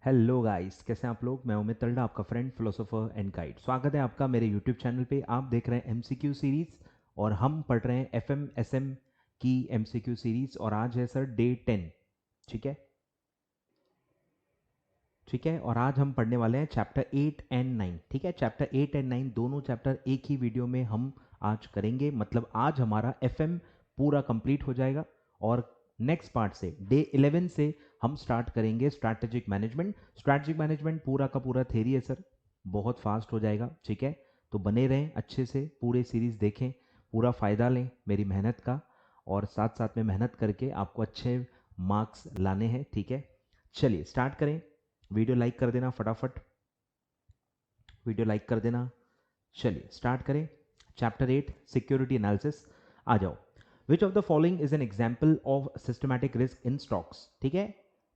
Hello guys, कैसे हैं आप लोग। मैं उमित तलडा, आपका फ्रेंड फिलोसोफर एंड गाइड। स्वागत है आपका मेरे यूट्यूब चैनल पे। आप देख रहे हैं एमसीक्यू सीरीज और हम पढ़ रहे हैं एफएम एसएम की एमसीक्यू सीरीज। और आज है सर डे 10। ठीक है, ठीक है। और आज हम पढ़ने वाले हैं चैप्टर 8 एंड 9। ठीक है, चैप्टर 8 एंड 9 दोनों चैप्टर एक ही वीडियो में हम आज करेंगे। मतलब आज हमारा एफएम पूरा कंप्लीट हो जाएगा और नेक्स्ट पार्ट से डे 11 से हम स्टार्ट करेंगे स्ट्रैटेजिक मैनेजमेंट। स्ट्रैटेजिक मैनेजमेंट पूरा का पूरा थ्योरी है सर, बहुत फास्ट हो जाएगा। ठीक है, तो बने रहें, अच्छे से पूरे सीरीज देखें, पूरा फ़ायदा लें मेरी मेहनत का, और साथ साथ में मेहनत करके आपको अच्छे मार्क्स लाने हैं। ठीक है, चलिए स्टार्ट करें। वीडियो लाइक कर देना फटाफट, वीडियो लाइक कर देना। चलिए स्टार्ट करें। Chapter 8 security analysis. आ जाओ। Which of the following is an example of systematic risk in stocks. ठीक है,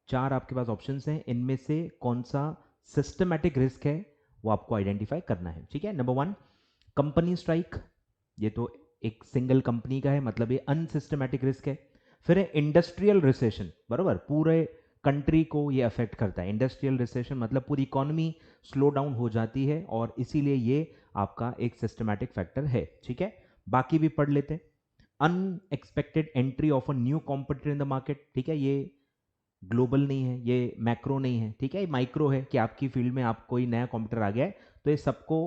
चार आपके पास ऑप्शंस हैं, इनमें से कौन सा सिस्टमैटिक रिस्क है वो आपको आइडेंटिफाई करना है। ठीक है, नंबर 1 कंपनी स्ट्राइक, ये तो एक सिंगल कंपनी का है, मतलब ये अनसिस्टमैटिक रिस्क है। फिर है इंडस्ट्रियल रिसेशन, बराबर, पूरे कंट्री को ये अफेक्ट करता है। इंडस्ट्रियल रिसेशन मतलब पूरी इकोनॉमी स्लो डाउन हो जाती है और इसीलिए ये आपका एक सिस्टमैटिक फैक्टर है। ठीक है, बाकी भी पढ़ लेते हैं। Unexpected entry of a new competitor in the market. ठीक है, ये ग्लोबल नहीं है, ये मैक्रो नहीं है। ठीक है, ये माइक्रो है कि आपकी फील्ड में आप कोई नया कॉम्पिटिटर आ गया है, तो ये सबको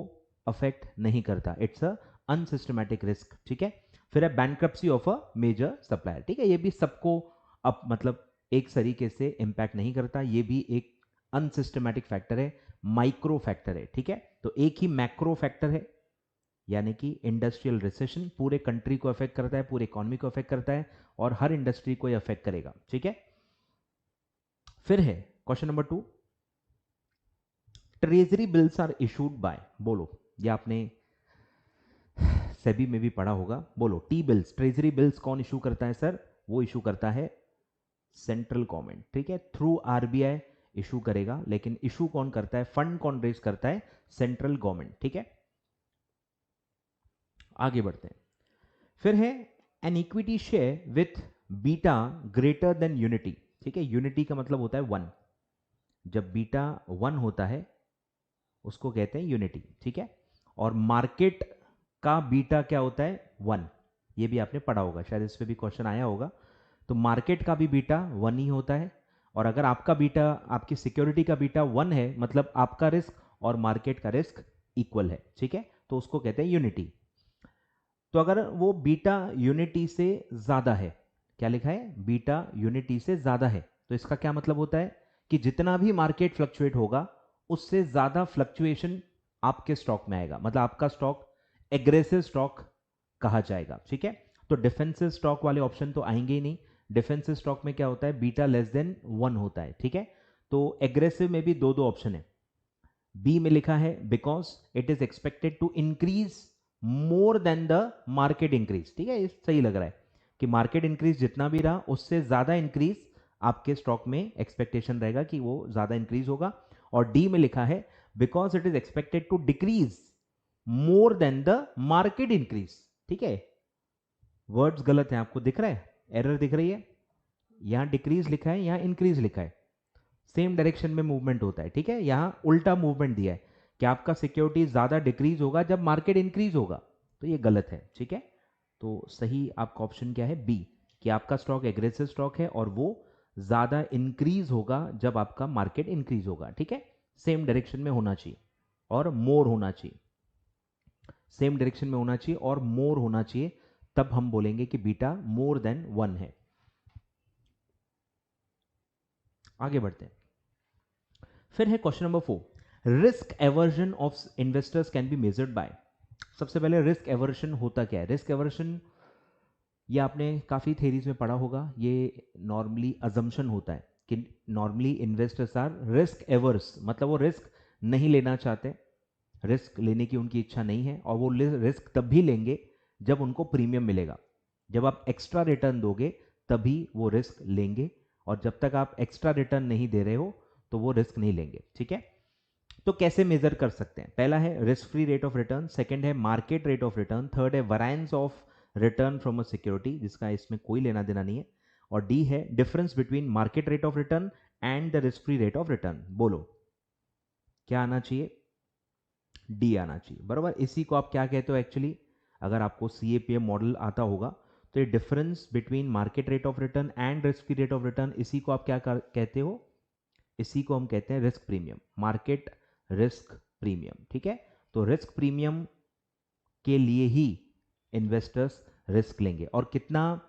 अफेक्ट नहीं करता। It's a unsystematic risk. ठीक है, फिर है bankruptcy of a major supplier. ठीक है, ये भी सबको अब मतलब एक तरीके से इंपैक्ट नहीं करता, ये भी एक अनसिस्टमैटिक फैक्टर है, माइक्रो फैक्टर है। ठीक है, तो एक ही मैक्रो फैक्टर है, यानी कि इंडस्ट्रियल रिसेशन पूरे कंट्री को अफेक्ट करता है, पूरे इकोनॉमी को अफेक्ट करता है और हर इंडस्ट्री को अफेक्ट करेगा। ठीक है, फिर है question number 2, treasury bills are issued by. बोलो, ये आपने सेबी में भी पढ़ा होगा। बोलो, टी बिल्स, ट्रेजरी बिल्स कौन इशू करता है सर? वो इशू करता है सेंट्रल गवर्नमेंट। ठीक है, थ्रू आरबीआई इशू करेगा, लेकिन इशू कौन करता है, फंड कौन रेज करता है? Central government. ठीक है, आगे बढ़ते हैं। फिर है an equity share with beta greater than unity. ठीक है, यूनिटी का मतलब होता है 1, जब बीटा 1 होता है उसको कहते हैं यूनिटी। ठीक है, और मार्केट का बीटा क्या होता है? 1। ये भी आपने पढ़ा होगा, शायद इस पे भी क्वेश्चन आया होगा। तो मार्केट का भी बीटा 1 ही होता है, और अगर आपका बीटा, आपकी सिक्योरिटी का बीटा 1 है, मतलब आपका रिस्क और मार्केट का रिस्क इक्वल है। ठीक है, तो उसको कहते हैं यूनिटी। तो अगर वो बीटा यूनिटी से ज्यादा है, क्या लिखा है? बीटा यूनिटी से ज्यादा है, तो इसका क्या मतलब होता है कि जितना भी मार्केट फ्लक्चुएट होगा उससे ज्यादा फ्लक्चुएशन आपके स्टॉक में आएगा, मतलब आपका स्टॉक एग्रेसिव स्टॉक कहा जाएगा। ठीक है, तो डिफेंसिव स्टॉक वाले ऑप्शन तो आएंगे ही नहीं। डिफेंसिव स्टॉक में क्या होता है? बीटा लेस देन 1 होता है। ठीक है, तो एग्रेसिव में भी दो दो ऑप्शन है। बी में लिखा है because it is expected to increase more than the market increase. ठीक है, ये सही लग रहा है कि मार्केट इंक्रीज जितना भी रहा उससे ज्यादा इंक्रीज आपके स्टॉक में एक्सपेक्टेशन रहेगा कि वो ज्यादा इंक्रीज होगा। और डी में लिखा है because it is expected to decrease more than the market increase. ठीक है, वर्ड्स गलत है, आपको दिख रहा है, एरर दिख रही है। यहां डिक्रीज लिखा है, यहां इंक्रीज लिखा है, सेम डायरेक्शन में मूवमेंट होता है। ठीक है, यहां उल्टा मूवमेंट दिया है कि आपका सिक्योरिटी ज्यादा डिक्रीज होगा जब मार्केट इंक्रीज होगा, तो ये गलत है। ठीक है, तो सही आपका ऑप्शन क्या है? बी, कि आपका स्टॉक एग्रेसिव स्टॉक है और वो ज्यादा इंक्रीज होगा जब आपका मार्केट इंक्रीज होगा। ठीक है, सेम डायरेक्शन में होना चाहिए और मोर होना चाहिए, सेम डायरेक्शन में होना चाहिए और मोर होना चाहिए, तब हम बोलेंगे कि बीटा मोर देन 1 है। आगे बढ़ते हैं। फिर है question number 4, risk aversion of investors can be measured by. सबसे पहले रिस्क एवर्जन होता क्या है? रिस्क एवर्जन ये आपने काफ़ी थेरीज में पढ़ा होगा। ये नॉर्मली अजम्पशन होता है कि normally investors are risk averse, मतलब वो रिस्क नहीं लेना चाहते, रिस्क लेने की उनकी इच्छा नहीं है, और वो रिस्क तब भी लेंगे जब उनको प्रीमियम मिलेगा। जब आप एक्स्ट्रा रिटर्न दोगे तभी वो रिस्क लेंगे, और जब तक आप एक्स्ट्रा रिटर्न नहीं दे रहे हो तो वो रिस्क नहीं लेंगे। ठीक है, तो कैसे मेजर कर सकते हैं? पहला है risk free rate of return, second है market rate of return, third है variance of return from a security जिसका इसमें कोई लेना देना नहीं है, और डी है difference between market rate of return and the risk free rate of return. बोलो क्या आना चाहिए? डी आना चाहिए, बराबर। इसी को आप क्या कहते हो एक्चुअली? अगर आपको CAPM मॉडल आता होगा तो ये difference between market rate of return and risk free rate of return, इसी को आप क्या कहते हो? इसी को हम कहते हैं risk premium, market risk premium. ठीक है, तो रिस्क प्रीमियम के लिए ही इन्वेस्टर्स रिस्क लेंगे, और कितना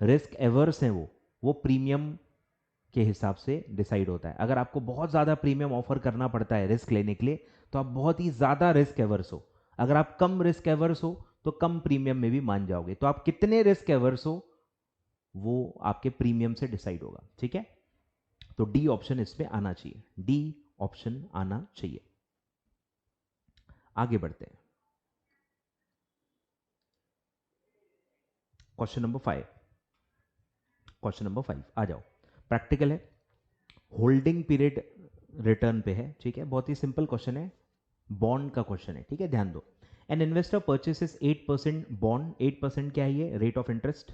रिस्क एवर्स हैं वो प्रीमियम के हिसाब से डिसाइड होता है। अगर आपको बहुत ज़्यादा प्रीमियम ऑफर करना पड़ता है रिस्क लेने के लिए तो आप बहुत ही ज़्यादा रिस्क एवर्स हो। अगर आप कम रिस्क एवर्स हो तो कम प्रीमियम में भी मान जाओगे। तो आप कितने रिस्क एवर्स हो वो आपके प्रीमियम से डिसाइड होगा। ठीक है, तो डी ऑप्शन इसमें आना चाहिए, डी ऑप्शन आना चाहिए। आगे बढ़ते हैं, क्वेश्चन नंबर 5। क्वेश्चन नंबर 5 आ जाओ, प्रैक्टिकल है, होल्डिंग पीरियड रिटर्न पे है। ठीक है, बहुत ही सिंपल क्वेश्चन है, बॉन्ड का क्वेश्चन है। ठीक है, ध्यान दो। एन इन्वेस्टर परचेसेस 8% बॉन्ड, 8% क्या है ये? Rate of interest,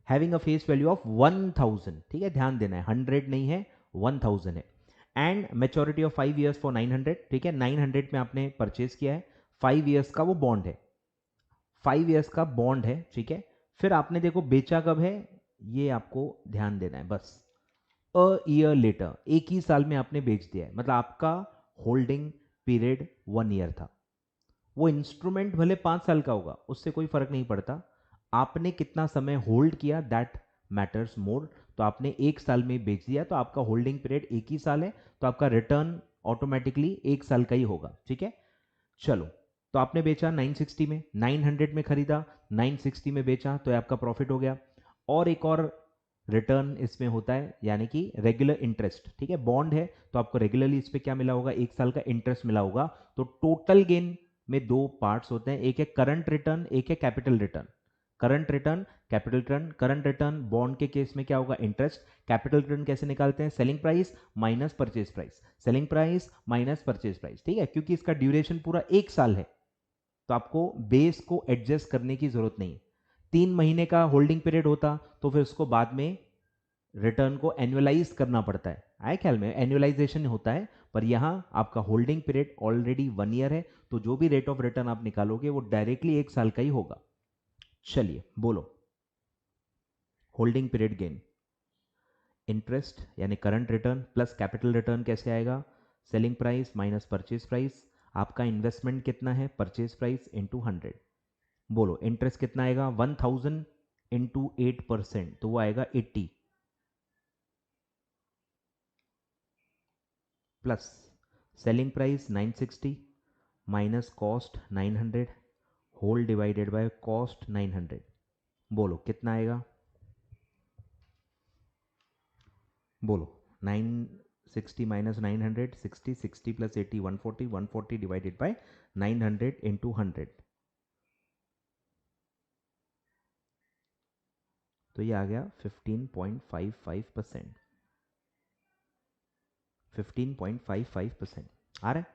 having a face value of 1000। ठीक है, ध्यान देना है, 100 नहीं है, 1000 है। And maturity of 5 years for 900। ठीक है, 900 में आपने परचेस किया है, 5 ईयर्स का वो बॉन्ड है, 5 ईयर्स का बॉन्ड है। ठीक है, फिर आपने देखो बेचा कब है, ये आपको ध्यान देना है बस। अ ईयर लेटर, एक ही साल में आपने बेच दिया है, मतलब आपका होल्डिंग पीरियड 1 ईयर था। वो इंस्ट्रूमेंट भले 5 साल का होगा, उससे कोई फर्क नहीं पड़ता, आपने कितना समय होल्ड किया दैट मैटर्स मोर। तो आपने एक साल में बेच दिया तो आपका होल्डिंग पीरियड एक ही साल है, तो आपका रिटर्न ऑटोमेटिकली एक साल का ही होगा। ठीक है, चलो, तो आपने बेचा 960 में, 900 में खरीदा, 960 में बेचा, तो आपका प्रॉफिट हो गया। और एक और रिटर्न इसमें होता है, यानी कि रेगुलर इंटरेस्ट। ठीक है, बॉन्ड है तो आपको रेगुलरली इस पे क्या मिला होगा? एक साल का इंटरेस्ट मिला होगा। तो टोटल गेन में दो पार्ट्स होते हैं, एक है करंट रिटर्न, एक है capital return. Current return, capital return. Current return bond के केस में क्या होगा? इंटरेस्ट। कैपिटल रिटर्न कैसे निकालते हैं? Selling price minus purchase price, selling price minus purchase price. ठीक है, क्योंकि इसका ड्यूरेशन पूरा एक साल है तो आपको बेस को एडजस्ट करने की जरूरत नहीं। 3 महीने का होल्डिंग पीरियड होता तो फिर उसको बाद में रिटर्न को एनुअलाइज करना पड़ता है, आए ख्याल में? एनुअलाइजेशन होता है, पर यहां आपका होल्डिंग पीरियड ऑलरेडी 1 ईयर है, तो जो भी रेट ऑफ रिटर्न आप निकालोगे वो डायरेक्टली एक साल का ही होगा। चलिए बोलो, होल्डिंग पीरियड गेन, इंटरेस्ट यानी current return plus capital return कैसे आएगा? Selling price minus purchase price. आपका इन्वेस्टमेंट कितना है? Purchase price into 100। बोलो इंटरेस्ट कितना आएगा? 1000 इंटू 8%, तो वो आएगा 80, plus selling price 960 minus cost 900 whole divided by cost 900। बोलो कितना आएगा? बोलो 960 minus 900, 60, 60 plus 80, 140, 140 divided by 900 into 100, तो ये आ गया 15.55%। 15.55% आ रहा है?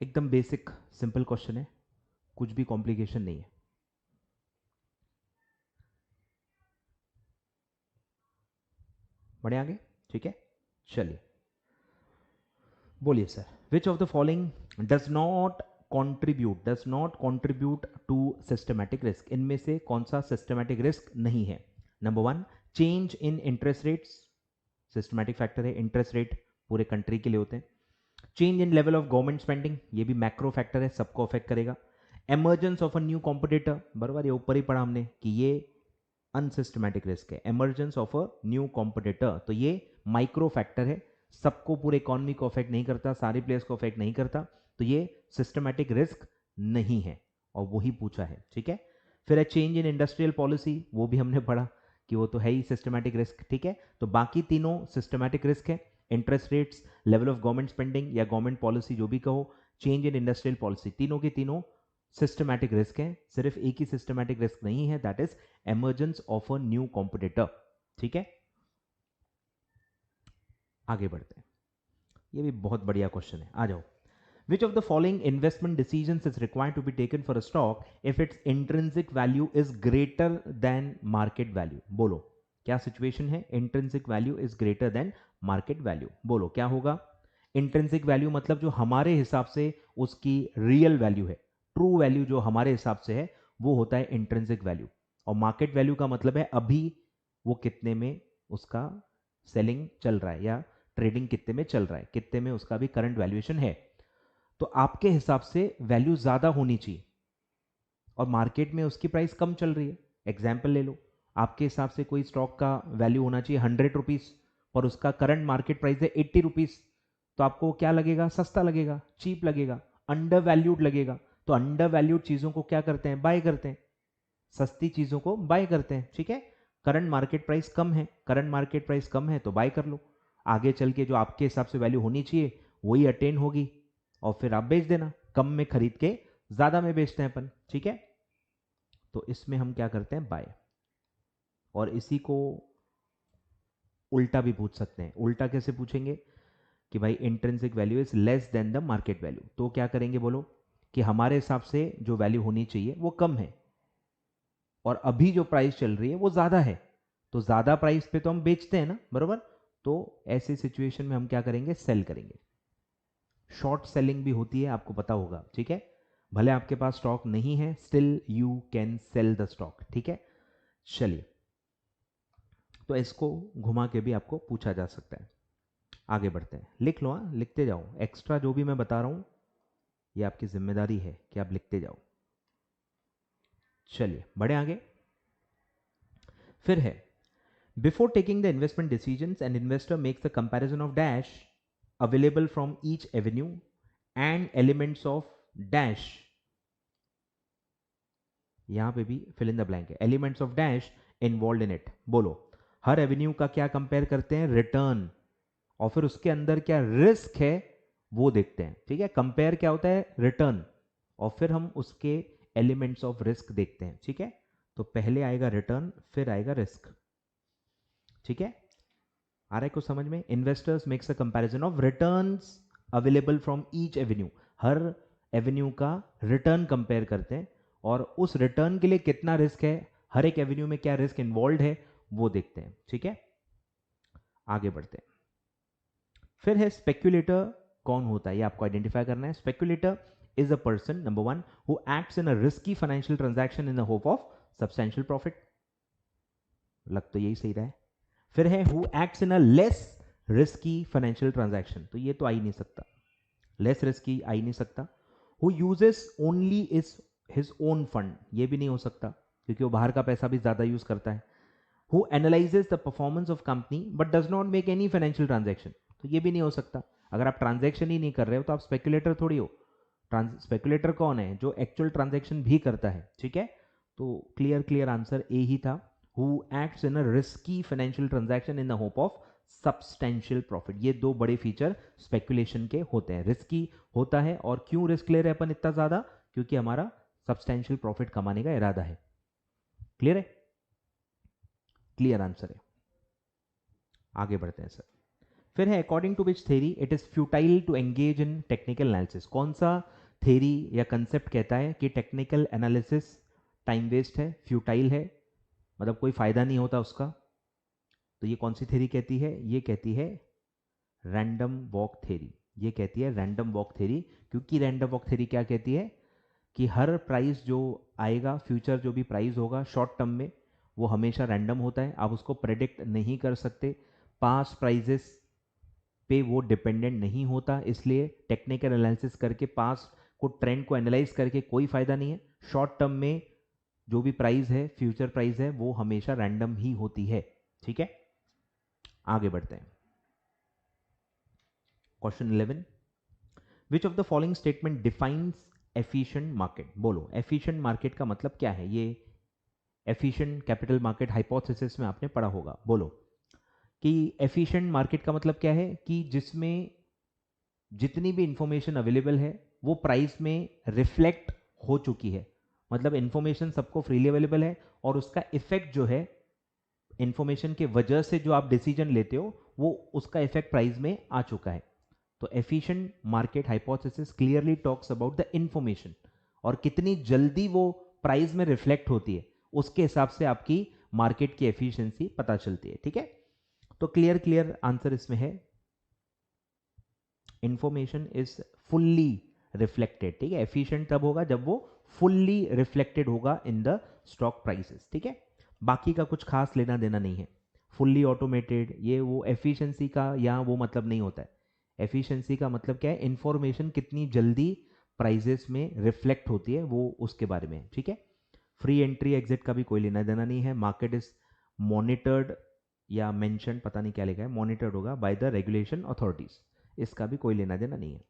एकदम बेसिक सिंपल क्वेश्चन है, कुछ भी कॉम्प्लिकेशन नहीं है। बढ़े आगे? ठीक है, चलिए बोलिए sir, which of the following does not contribute to systematic risk? इनमें से कौन सा सिस्टमैटिक रिस्क नहीं है? Number 1, change in interest rates, systematic factor है, इंटरेस्ट रेट पूरे कंट्री के लिए होते हैं। Change in level of government spending, ये भी मैक्रो फैक्टर है, सबको अफेक्ट करेगा। Emergence of a new competitor, बराबर, ये ऊपर ही पढ़ा हमने कि ये अनसिस्टमैटिक रिस्क है। Emergence of a new competitor, तो ये माइक्रो फैक्टर है, सबको पूरे इकोनॉमी को अफेक्ट नहीं करता, सारे प्लेयर्स को अफेक्ट नहीं करता, तो ये सिस्टमैटिक रिस्क नहीं है, और वही पूछा है। ठीक है, फिर है चेंज इन इंडस्ट्रियल पॉलिसी, वो भी हमने पढ़ा कि वो तो है ही सिस्टमैटिक रिस्क। ठीक है, तो बाकी तीनों सिस्टमैटिक रिस्क है, interest rates, level of government spending या गवर्नमेंट पॉलिसी जो भी कहो, चेंज इन इंडस्ट्रियल पॉलिसी, तीनों के तीनों सिस्टमैटिक रिस्क है। सिर्फ एक ही सिस्टमैटिक रिस्क नहीं है, that is emergence of a new competitor. ठीक है, आगे बढ़ते हैं, ये भी बहुत बढ़िया क्वेश्चन है, आ जाओ। Which of the following investment decisions is required to be taken for a stock if its intrinsic value is greater than market value? बोलो क्या सिचुएशन है? Intrinsic value is greater than market value. बोलो क्या होगा? Intrinsic value मतलब जो हमारे हिसाब से उसकी रियल वैल्यू है, ट्रू वैल्यू जो हमारे हिसाब से है, वो होता है इंट्रिंसिक वैल्यू। और मार्केट वैल्यू का मतलब है अभी वो कितने में उसका सेलिंग चल रहा है या ट्रेडिंग कितने में चल रहा है, कितने में उसका भी करंट वैल्यूएशन है। तो आपके हिसाब से वैल्यू ज्यादा होनी चाहिए और मार्केट में उसकी प्राइस कम चल रही है। एग्जाम्पल ले लो, आपके हिसाब से कोई स्टॉक का वैल्यू होना चाहिए 100 रुपीज और उसका करंट मार्केट प्राइस है 80 रुपीज, तो आपको क्या लगेगा? सस्ता लगेगा, चीप लगेगा, अंडर वैल्यूड लगेगा। तो अंडर वैल्यूड चीजों को क्या करते हैं? बाय करते हैं, सस्ती चीजों को बाय करते हैं। ठीक है, करंट मार्केट प्राइस कम है, करंट मार्केट प्राइस कम है तो बाय कर लो। आगे चल के जो आपके हिसाब से वैल्यू होनी चाहिए वही अटेन होगी और फिर आप बेच देना, कम में खरीद के ज्यादा में बेचते हैं अपन। ठीक है, तो इसमें हम क्या करते हैं? बाय। और इसी को उल्टा भी पूछ सकते हैं। उल्टा कैसे पूछेंगे? कि भाई intrinsic value is less than the market value, तो क्या करेंगे? बोलो कि हमारे हिसाब से जो वैल्यू होनी चाहिए वो कम है और अभी जो प्राइस चल रही है वो ज्यादा है, तो ज्यादा प्राइस पे तो हम बेचते हैं ना, बरोबर? तो ऐसी सिचुएशन में हम क्या करेंगे? सेल करेंगे। शॉर्ट सेलिंग भी होती है, आपको पता होगा। ठीक है, भले आपके पास स्टॉक नहीं है, still you can sell the stock. ठीक है, चलिए, तो इसको घुमा के भी आपको पूछा जा सकता है। आगे बढ़ते हैं, लिख लो, हाँ लिखते जाओ। एक्स्ट्रा जो भी मैं बता रहा हूं ये आपकी जिम्मेदारी है कि आप लिखते जाओ। चलिए बढ़े आगे। फिर है, before taking the investment decisions an investor makes the comparison of dash available from each Avenue and elements of dash. यहां पे भी फिल इन द ब्लैंक है, elements of dash involve in it. बोलो, हर एवेन्यू का क्या compare करते हैं? Return, और फिर उसके अंदर क्या रिस्क है वो देखते हैं। ठीक है, कंपेयर क्या होता है? रिटर्न, और फिर हम उसके एलिमेंट्स ऑफ रिस्क देखते हैं। ठीक है, तो पहले आएगा रिटर्न, फिर आएगा रिस्क। ठीक है, आ रहा है कुछ समझ में? Investors makes a comparison of returns available from each Avenue, her Avenue का रिटर्न कंपेयर करते हैं और उस रिटर्न के लिए कितना रिस्क है, हर एक एवेन्यू में क्या रिस्क इन्वॉल्व है वो देखते हैं। ठीक है, आगे बढ़ते हैं। फिर है स्पेक्यूलेटर। कौन होता है ये आपको आइडेंटिफाई करना है। Speculator is a person, number one, who acts in a risky financial transaction in the hope of substantial profit. लग तो यही सही रहा है। फिर है who acts in a less risky financial transaction, तो ये तो आ ही नहीं सकता, लेस रिस्की आ ही नहीं सकता। Who uses only is his own fund, ये भी नहीं हो सकता क्योंकि वो बाहर का पैसा भी ज्यादा यूज करता है। Who analyses the performance of company but does not make any financial transaction, तो ये भी नहीं हो सकता। अगर आप ट्रांजैक्शन ही नहीं कर रहे हो तो आप स्पेक्यूलेटर थोड़ी हो। स्पेक्यूलेटर कौन है? जो एक्चुअल ट्रांजैक्शन भी करता है। ठीक है, तो क्लियर क्लियर आंसर ए ही था, who acts in a risky financial transaction in the hope of substantial profit. ये दो बड़े फीचर स्पेक्यूलेशन के होते हैं। रिस्की होता है, और क्यों रिस्क ले रहे हैं अपन इतना ज्यादा? क्योंकि हमारा सब्सटेंशियल प्रॉफिट कमाने का इरादा है। क्लियर है? क्लियर आंसर है। आगे बढ़ते हैं सर। फिर है according to which theory it is futile to engage in technical analysis. कौन सा थेरी या कंसेप्ट कहता है कि टेक्निकल एनालिसिस टाइम वेस्ट है, फ्यूटाइल है, मतलब कोई फायदा नहीं होता उसका? तो ये कौन सी थेरी कहती है? ये कहती है रैंडम वॉक थेरी। ये कहती है रैंडम वॉक थेरी, क्योंकि रैंडम वॉक थेरी क्या कहती है कि हर प्राइस जो आएगा, फ्यूचर जो भी प्राइस होगा शॉर्ट टर्म में, वो हमेशा रैंडम होता है, आप उसको प्रेडिक्ट नहीं कर सकते। पास प्राइजेस पे वो डिपेंडेंट नहीं होता, इसलिए टेक्निकल एनालिसिस करके पास को ट्रेंड को एनालाइज करके कोई फायदा नहीं है। शॉर्ट टर्म में जो भी प्राइस है, फ्यूचर प्राइस है, वो हमेशा रैंडम ही होती है। ठीक है, आगे बढ़ते हैं। Question 11, which of the following statement defines efficient market. बोलो एफिशिएंट मार्केट का मतलब क्या है? ये एफिशिएंट कैपिटल मार्केट हाइपोथेसिस में आपने पढ़ा होगा। बोलो कि एफिशिएंट मार्केट का मतलब क्या है? कि जिसमें जितनी भी इंफॉर्मेशन अवेलेबल है वो प्राइस में रिफ्लेक्ट हो चुकी है, मतलब इंफॉर्मेशन सबको फ्रीली अवेलेबल है और उसका इफेक्ट जो है इंफॉर्मेशन के वजह से जो आप डिसीजन लेते हो वो उसका इफेक्ट प्राइस में आ चुका है। तो efficient market hypothesis clearly talks about the information और कितनी जल्दी वो प्राइस में रिफ्लेक्ट होती है, उसके हिसाब से आपकी मार्केट की एफिशिएंसी पता चलती है। ठीक है, तो क्लियर आंसर इसमें है इंफॉर्मेशन इज फुल्ली रिफ्लेक्टेड। ठीक है, एफिशिएंट तब होगा जब वो फुल्ली रिफ्लेक्टेड होगा इन द स्टॉक प्राइसेस। ठीक है, बाकी का कुछ खास लेना देना नहीं है। फुल्ली ऑटोमेटेड ये वो एफिशिएंसी का यहाँ वो मतलब नहीं होता है। एफिशिएंसी का मतलब क्या है, इंफॉर्मेशन कितनी जल्दी प्राइजेस में रिफ्लेक्ट होती है वो उसके बारे में है। ठीक है, फ्री एंट्री एग्जिट का भी कोई लेना देना नहीं है। मार्केट इज मॉनिटर्ड या मेंशन, पता नहीं क्या लिखा है, मॉनिटर्ड होगा बाय द रेगुलेशन अथॉरिटीज, इसका भी कोई लेना देना नहीं है।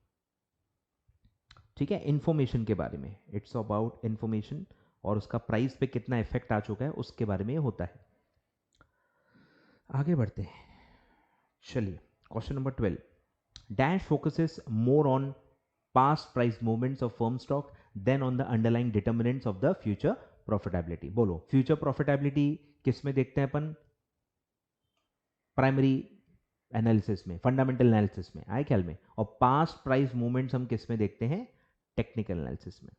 ठीक है, इंफॉर्मेशन के बारे में, इट्स अबाउट इंफॉर्मेशन और उसका प्राइस पे कितना इफेक्ट आ चुका है उसके बारे में ये होता है। आगे बढ़ते हैं, चलिए question number 12, dash focuses more on past price movements of firm stock than on the underlying determinants of the future profitability. बोलो, फ्यूचर प्रॉफिटेबिलिटी किस में देखते हैं अपन? प्राइमरी एनालिसिस में, फंडामेंटल एनालिसिस में, आए ख्याल में। और पास्ट प्राइस मूवमेंट्स हम किस में देखते हैं? टेक्निकल एनालिसिस में,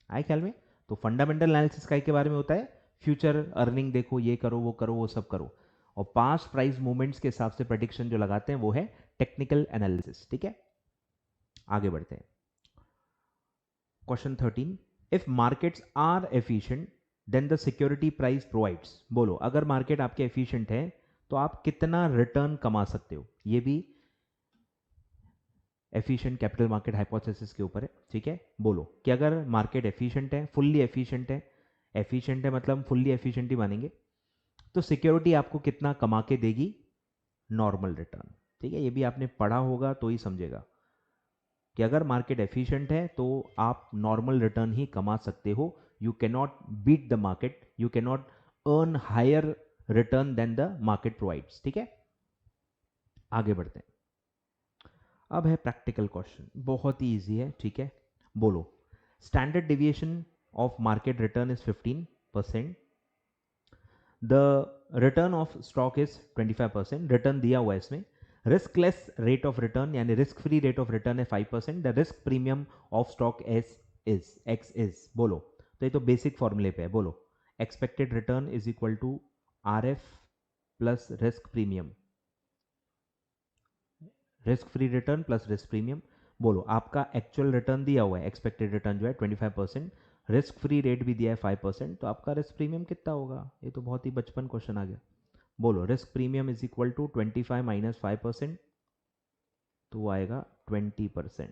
आए ख्याल में। तो फंडामेंटल एनालिसिस का के बारे में होता है फ्यूचर अर्निंग देखो, ये करो वो सब करो, और पास्ट प्राइस मूवमेंट्स के हिसाब से प्रेडिक्शन जो लगाते हैं वो है टेक्निकल एनालिसिस। ठीक है, आगे बढ़ते हैं। Question 13, if markets are efficient then the security price provides. बोलो, अगर मार्केट आपके एफिशिएंट है तो आप कितना रिटर्न कमा सकते हो? ये भी एफिशिएंट कैपिटल मार्केट हाइपोथेसिस के ऊपर है। ठीक है, बोलो कि अगर मार्केट एफिशिएंट है, फुल्ली एफिशिएंट है, एफिशिएंट है मतलब फुल्ली एफिशिएंट ही मानेंगे, तो सिक्योरिटी आपको कितना कमा के देगी? Normal return. ठीक है, ये भी आपने पढ़ा होगा तो ही समझेगा कि अगर मार्केट एफिशिएंट है तो आप नॉर्मल रिटर्न ही कमा सकते हो। You can not beat the market, you can not earn higher return than the market provides. ठीक है, आगे बढ़ते हैं। अब है प्रैक्टिकल क्वेश्चन, बहुत ही इजी है। ठीक है, बोलो, standard deviation of market return is 15%, the return of stock is 25%, return दिया हुआ है इसमें। रिस्कलेस रेट ऑफ रिटर्न यानी risk free rate of return है 5%, the risk premium of stock S is X is. बोलो, तो ये तो बेसिक फॉर्मूले पे है। बोलो, expected return is equal to R F plus risk premium, risk free return plus risk premium. बोलो, आपका एक्चुअल रिटर्न दिया हुआ है, एक्सपेक्टेड रिटर्न जो है 25%, रिस्क फ्री रेट भी दिया है 5%, तो आपका रिस्क प्रीमियम कितना होगा? ये तो बहुत ही बचपन क्वेश्चन आ गया। बोलो, risk premium is equal to 25 minus 5%, तो वो आएगा 20%।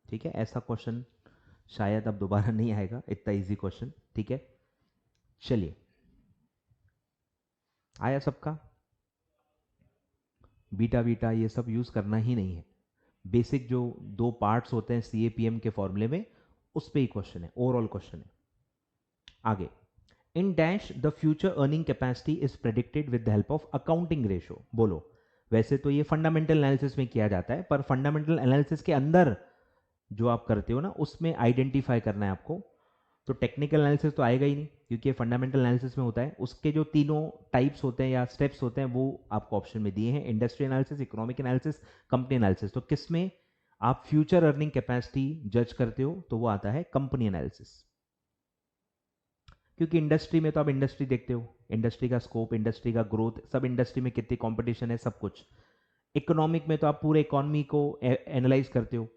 ठीक है, ऐसा क्वेश्चन शायद अब दोबारा नहीं आएगा, इतना इजी क्वेश्चन। ठीक है, चलिए, आया सबका? बीटा बीटा ये सब यूज करना ही नहीं है। बेसिक जो दो पार्ट्स होते हैं CAPM के फॉर्मूले में, उस पे ही क्वेश्चन है, ओवरऑल क्वेश्चन है। आगे, in dash the future earning capacity is predicted with the help of accounting ratio. बोलो, वैसे तो ये फंडामेंटल एनालिसिस में किया जाता है, पर फंडामेंटल एनालिसिस के अंदर जो आप करते हो ना, उसमें आइडेंटिफाई करना है आपको। तो टेक्निकल एनालिसिस तो आएगा ही नहीं क्योंकि ये फंडामेंटल एनालिसिस में होता है। उसके जो तीनों टाइप्स होते हैं या स्टेप्स होते हैं वो आपको ऑप्शन में दिए हैं, industry analysis, economic analysis, company analysis. तो किस में आप फ्यूचर अर्निंग कैपेसिटी जज करते हो? तो वो आता है कंपनी एनालिसिस। क्योंकि इंडस्ट्री में तो आप इंडस्ट्री देखते हो, इंडस्ट्री का स्कोप, इंडस्ट्री का ग्रोथ, सब इंडस्ट्री में कितनी कंपटीशन है, सब कुछ। इकोनॉमिक में तो आप पूरे इकोनॉमी को एनालाइज करते हो।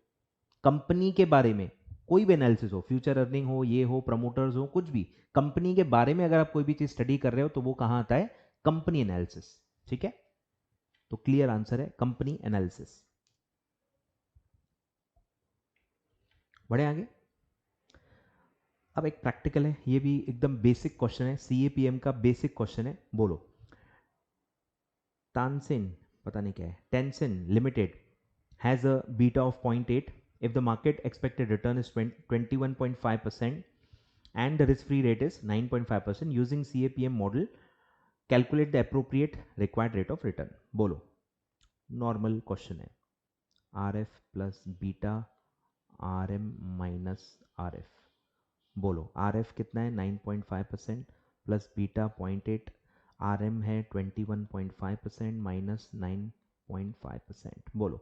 कंपनी के बारे में कोई भी एनालिसिस हो, फ्यूचर अर्निंग हो, ये हो, प्रमोटर्स हो, कुछ भी, कंपनी के बारे में अगर आप कोई भी चीज स्टडी कर रहे हो तो वो कहां आता है? Company analysis. ठीक है, तो क्लियर आंसर है कंपनी एनालिसिस। बढ़े आगे। अब एक प्रैक्टिकल है, ये भी एकदम बेसिक क्वेश्चन है, CAPM का बेसिक क्वेश्चन है। बोलो, तानसेन, पता नहीं क्या है, tension limited has a beta of 0.8 if the market expected return is 21.5% and the risk free rate is 9.5%, using CAPM model calculate the appropriate required rate of return। बोलो, normal question है, RF plus beta RM minus RF। बोलो, RF कितना है? 9.5% plus beta 0.8, RM है 21.5% minus 9.5%। बोलो,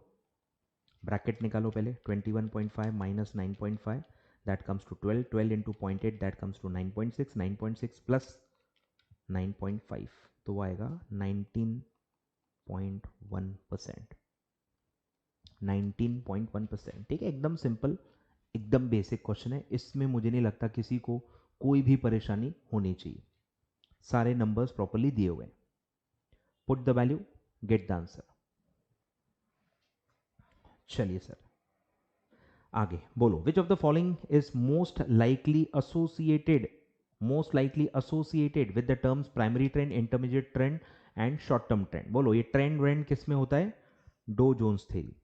bracket निकालो पहले, 21.5 minus 9.5, that comes to 12, 12 into 0.8 that comes to 9.6, 9.6 plus 9.5 तो वो आएगा 19.1%, 19.1%। ठीक है, एकदम सिंपल, एकदम बेसिक क्वेश्चन है, इसमें मुझे नहीं लगता किसी को कोई भी परेशानी होनी चाहिए, सारे नंबर्स प्रॉपरली दिए हुए हैं। Put the value, get the answer. चलिए सर आगे बोलो, which of the following is most likely associated with the terms primary trend, intermediate trend and short term trend. बोलो ये ट्रेंड व्रेंड किस में होता है? Dow Jones theory.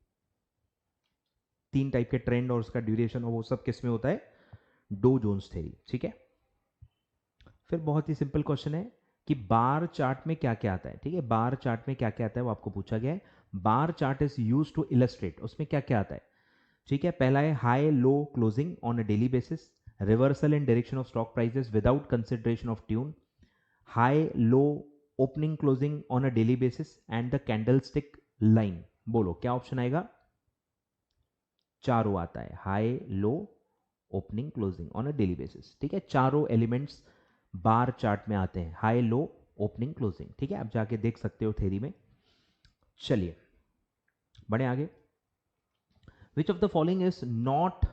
तीन टाइप के ट्रेंड और उसका ड्यूरेशन और वो सब किस में होता है? Dow Jones theory. ठीक है, फिर बहुत ही सिंपल क्वेश्चन है कि बार चार्ट में क्या क्या आता है। ठीक है, बार चार्ट में क्या क्या आता है वो आपको पूछा गया है। Bar chart is use to illustrate, उसमें क्या क्या आता है? ठीक है, पहला है high low closing on a daily basis, reversal in direction of stock prices without consideration of tune, high low opening closing on a daily basis and the candlestick line. बोलो क्या ऑप्शन आएगा? चारों आता है, high low opening closing on a daily basis. ठीक है, चारों elements bar chart में आते हैं, हाई लो ओपनिंग क्लोजिंग। ठीक है, आप जाके देख सकते हो थ्योरी में। चलिए बढ़े आगे। Which of the following is not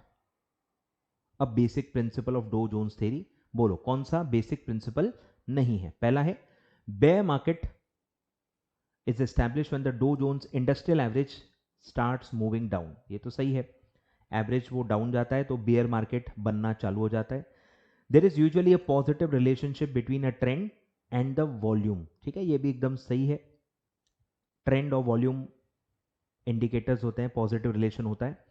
a basic principle of Dow Jones theory? बोलो कौन सा बेसिक प्रिंसिपल नहीं है? पहला है bear market is establish when the Dow Jones industrial average starts moving down. ये तो सही है, एवरेज वो डाउन जाता है तो बेयर मार्केट बनना चालू हो जाता है। There is usually a positive relationship between a trend and the volume. ठीक है, ये भी एकदम सही है, ट्रेंड और वॉल्यूम इंडिकेटर्स होते हैं, पॉजिटिव रिलेशन होता है।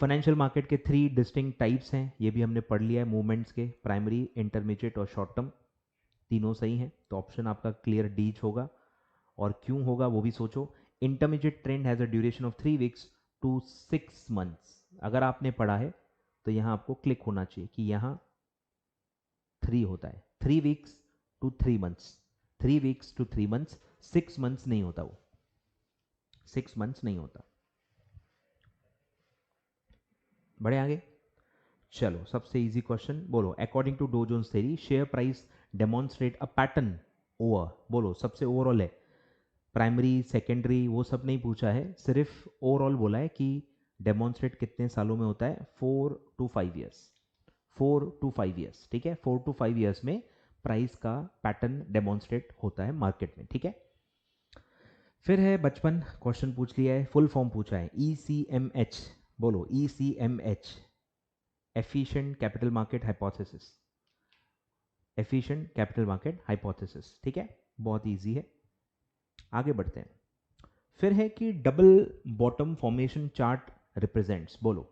फाइनेंशियल मार्केट के 3 डिस्टिंक्ट टाइप्स हैं, ये भी हमने पढ़ लिया है मूवमेंट्स के, प्राइमरी, इंटरमीडिएट और शॉर्ट टर्म। तीनों सही हैं, तो ऑप्शन आपका क्लियर डीज होगा। और क्यों होगा वो भी सोचो। Intermediate trend has a duration of 3 weeks to 6 months. अगर आपने पढ़ा है तो यहाँ आपको क्लिक होना चाहिए कि यहाँ 3 होता है, 3 weeks to 3 months, 3 weeks to 3 months, 6 months नहीं होता, वो 6 मंथ्स नहीं होता। बढ़े आगे। चलो सबसे इजी क्वेश्चन, बोलो according to Dow Jones theory share price demonstrate a pattern over. बोलो सबसे ओवरऑल है, प्राइमरी सेकेंडरी वो सब नहीं पूछा है, सिर्फ ओवरऑल बोला है कि डेमोन्स्ट्रेट कितने सालों में होता है? 4 to 5 ईयर्स, 4 to 5 ईयर्स। ठीक है, 4 to 5 ईयर्स में प्राइस का पैटर्न डेमोन्स्ट्रेट होता है मार्केट में। ठीक है, फिर है बचपन क्वेश्चन पूछ लिया है, फुल फॉर्म पूछा है ECMH। बोलो ECMH, efficient capital market hypothesis, efficient capital market hypothesis. ठीक है, बहुत इजी है। आगे बढ़ते हैं। फिर है कि double bottom formation chart represents. बोलो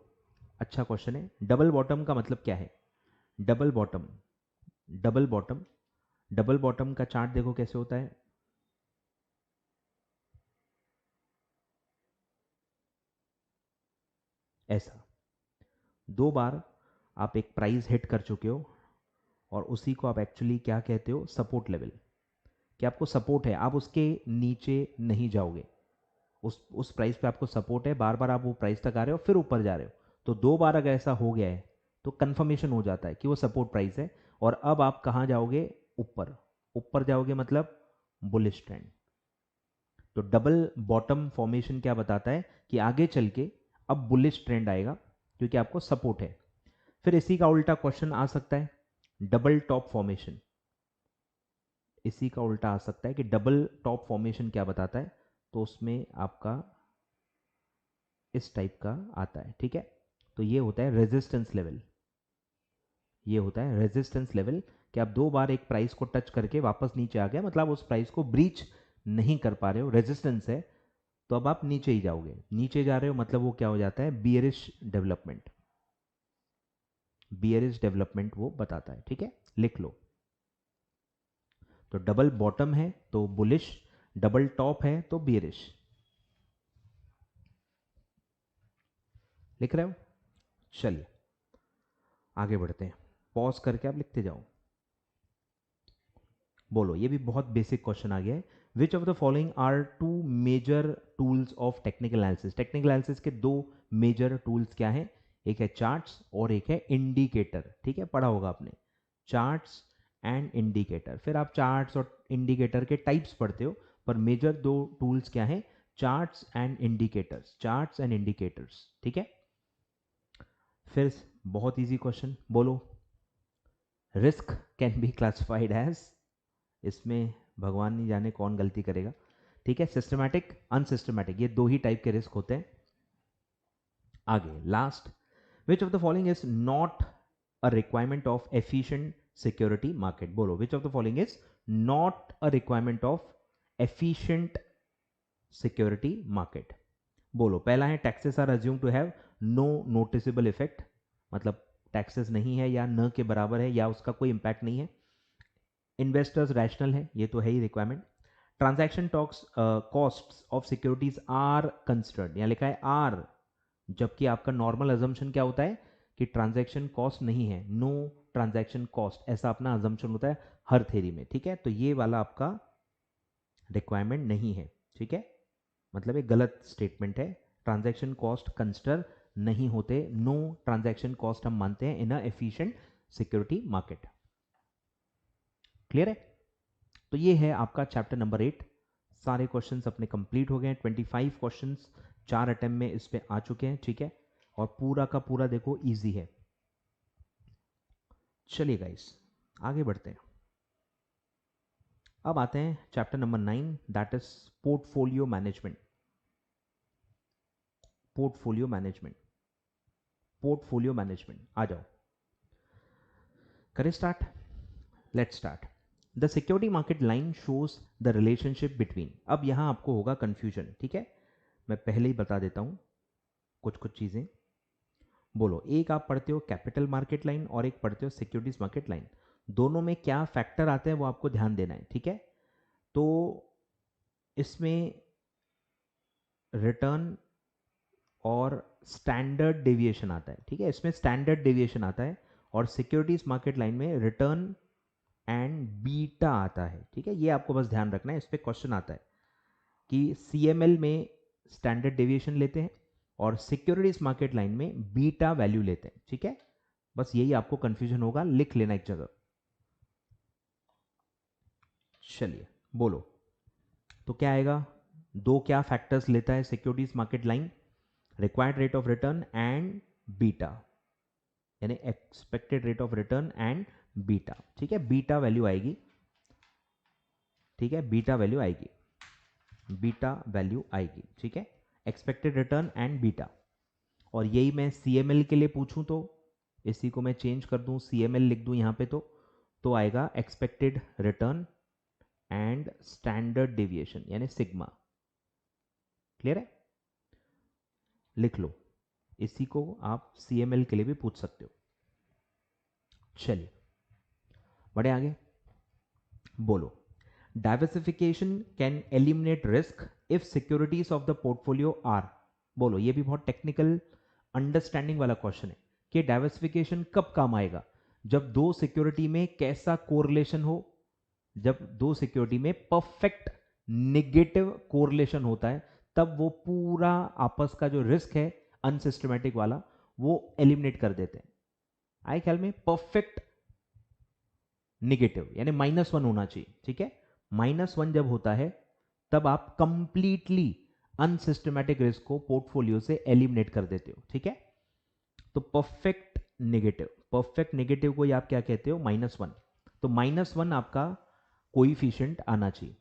अच्छा क्वेश्चन है, डबल बॉटम का मतलब क्या है? Double bottom, double bottom, double bottom का चार्ट देखो कैसे होता है। ऐसा, 2 बार आप एक प्राइस हिट कर चुके हो और उसी को आप एक्चुअली क्या कहते हो? Support level. कि आपको सपोर्ट है, आप उसके नीचे नहीं जाओगे, उस प्राइस पे आपको सपोर्ट है, बार बार आप वो प्राइस तक आ रहे हो फिर ऊपर जा रहे हो, तो 2 बार अगर ऐसा हो गया है तो कंफर्मेशन हो जाता है कि वो सपोर्ट प्राइस है। और अब आप कहाँ जाओगे? ऊपर, ऊपर जाओगे मतलब बुलिश ट्रेंड। तो डबल बॉटम फॉर्मेशन क्या बताता है? कि आगे चल के अब बुलिश ट्रेंड आएगा क्योंकि आपको सपोर्ट है। फिर इसी का उल्टा क्वेश्चन आ सकता है, डबल टॉप फॉर्मेशन। इसी का उल्टा आ सकता है कि डबल टॉप फॉर्मेशन क्या बताता है? तो उसमें आपका इस टाइप का आता है। ठीक है, तो ये होता है रेजिस्टेंस लेवल, ये होता है रेजिस्टेंस लेवल कि आप 2 बार एक प्राइस को टच करके वापस नीचे आ गए, मतलब उस प्राइस को ब्रीच नहीं कर पा रहे हो, रेजिस्टेंस है, तो अब आप नीचे ही जाओगे। नीचे जा रहे हो मतलब वो क्या हो जाता है? बियरिश डेवलपमेंट, बियरिश डेवलपमेंट वो बताता है। ठीक है, लिख लो। तो डबल बॉटम है तो बुलिश, डबल टॉप है तो बियरिश। लिख रहे हो? चलिए आगे बढ़ते हैं, पॉज करके आप लिखते जाओ। बोलो ये भी बहुत बेसिक क्वेश्चन आ गया है, which of the following are 2 major tools of technical analysis? Technical analysis के 2 मेजर टूल्स क्या हैं? एक है चार्ट्स और एक है इंडिकेटर, ठीक है, पढ़ा होगा आपने, चार्ट्स एंड इंडिकेटर। फिर आप चार्ट्स और इंडिकेटर के टाइप्स पढ़ते हो, पर मेजर दो टूल्स क्या हैं, charts and indicators, charts and indicators, ठीक है। फिर बहुत इजी क्वेश्चन, बोलो, risk can be classified as, इसमें भगवान नहीं जाने कौन गलती करेगा, ठीक है, सिस्टमैटिक, अनसिस्टमैटिक, ये दो ही टाइप के रिस्क होते हैं। आगे last, which of the following is not a requirement of efficient security market, बोलो, which of the following is not a requirement of efficient security market, बोलो। पहला है taxes are assume to have no noticeable effect, मतलब taxes नहीं है या न के बराबर है या उसका कोई इंपैक्ट नहीं है। इन्वेस्टर्स रैशनल है, ये तो है ही रिक्वायरमेंट। ट्रांजैक्शन टॉक्स costs of securities are considered, यहाँ लिखा है आर, जबकि आपका नॉर्मल अजम्पशन क्या होता है कि ट्रांजैक्शन कॉस्ट नहीं है, नो ट्रांजैक्शन कॉस्ट, ऐसा अपना अजम्पशन होता है हर थ्योरी में, ठीक है। तो ये वाला आपका रिक्वायरमेंट नहीं है, ठीक है, मतलब एक गलत स्टेटमेंट है, ट्रांजैक्शन कॉस्ट कंसिडर नहीं होते, नो ट्रांजैक्शन कॉस्ट हम मानते हैं इन अ एफिशिएंट सिक्योरिटी मार्केट। क्लियर है? तो ये है आपका चैप्टर नंबर 8, सारे क्वेश्चंस अपने कंप्लीट हो गए हैं, 25 क्वेश्चंस 4 अटेम्प्ट में इस पे आ चुके हैं, ठीक है, और पूरा का पूरा देखो इजी है। चलिए गाइस आगे बढ़ते हैं। अब आते हैं chapter number 9, that is portfolio management. Portfolio management, portfolio management, आ जाओ, करें start, let's start. The security market line shows the relationship between, अब यहां आपको होगा कंफ्यूजन, ठीक है, मैं पहले ही बता देता हूं कुछ कुछ चीजें। बोलो, एक आप पढ़ते हो कैपिटल मार्केट लाइन और एक पढ़ते हो सिक्योरिटीज मार्केट लाइन, दोनों में क्या फैक्टर आते हैं वो आपको ध्यान देना है, ठीक है। तो इसमें रिटर्न और स्टैंडर्ड डेविएशन आता है, ठीक है, इसमें स्टैंडर्ड डेविएशन आता है, और सिक्योरिटीज मार्केट लाइन में रिटर्न एंड बीटा आता है, ठीक है, ये आपको बस ध्यान रखना है, इस पर क्वेश्चन आता है कि सीएमएल में स्टैंडर्ड डेविएशन लेते हैं और सिक्योरिटीज मार्केट लाइन में बीटा वैल्यू लेते हैं, ठीक है, बस यही आपको कंफ्यूजन होगा, लिख लेना एक जगह। चलिए बोलो, तो क्या आएगा, दो क्या फैक्टर्स लेता है securities market line, required rate of return and beta, यानी expected rate of return and beta, ठीक है, बीटा वैल्यू आएगी, ठीक है, बीटा वैल्यू आएगी, बीटा वैल्यू आएगी, ठीक है, एक्सपेक्टेड रिटर्न एंड बीटा। और यही मैं सीएमएल के लिए पूछूं तो इसी को मैं चेंज कर दूं, सीएमएल लिख दूं यहां पे, तो आएगा expected return and standard deviation यानी सिग्मा। क्लियर है? लिख लो, इसी को आप सीएमएल के लिए भी पूछ सकते हो। चलिए बढ़े आगे, बोलो, diversification can eliminate risk if securities of the portfolio are, बोलो, ये भी बहुत टेक्निकल अंडरस्टैंडिंग वाला क्वेश्चन है कि डाइवर्सिफिकेशन कब काम आएगा, जब दो सिक्योरिटी में कैसा कोरिलेशन हो, जब दो सिक्योरिटी में परफेक्ट नेगेटिव कोरिलेशन होता है, तब वो पूरा आपस का जो रिस्क है अनसिस्टमैटिक वाला वो एलिमिनेट कर देते हैं। आई ख्याल में परफेक्ट नेगेटिव यानी -1 होना चाहिए, ठीक है, -1 जब होता है तब आप कंप्लीटली अनसिस्टमैटिक रिस्क को पोर्टफोलियो से एलिमिनेट कर देते हो, ठीक है। तो परफेक्ट नेगेटिव, परफेक्ट नेगेटिव को आप क्या कहते हो, -1, तो -1 आपका कोइफिशिएंट आना चाहिए,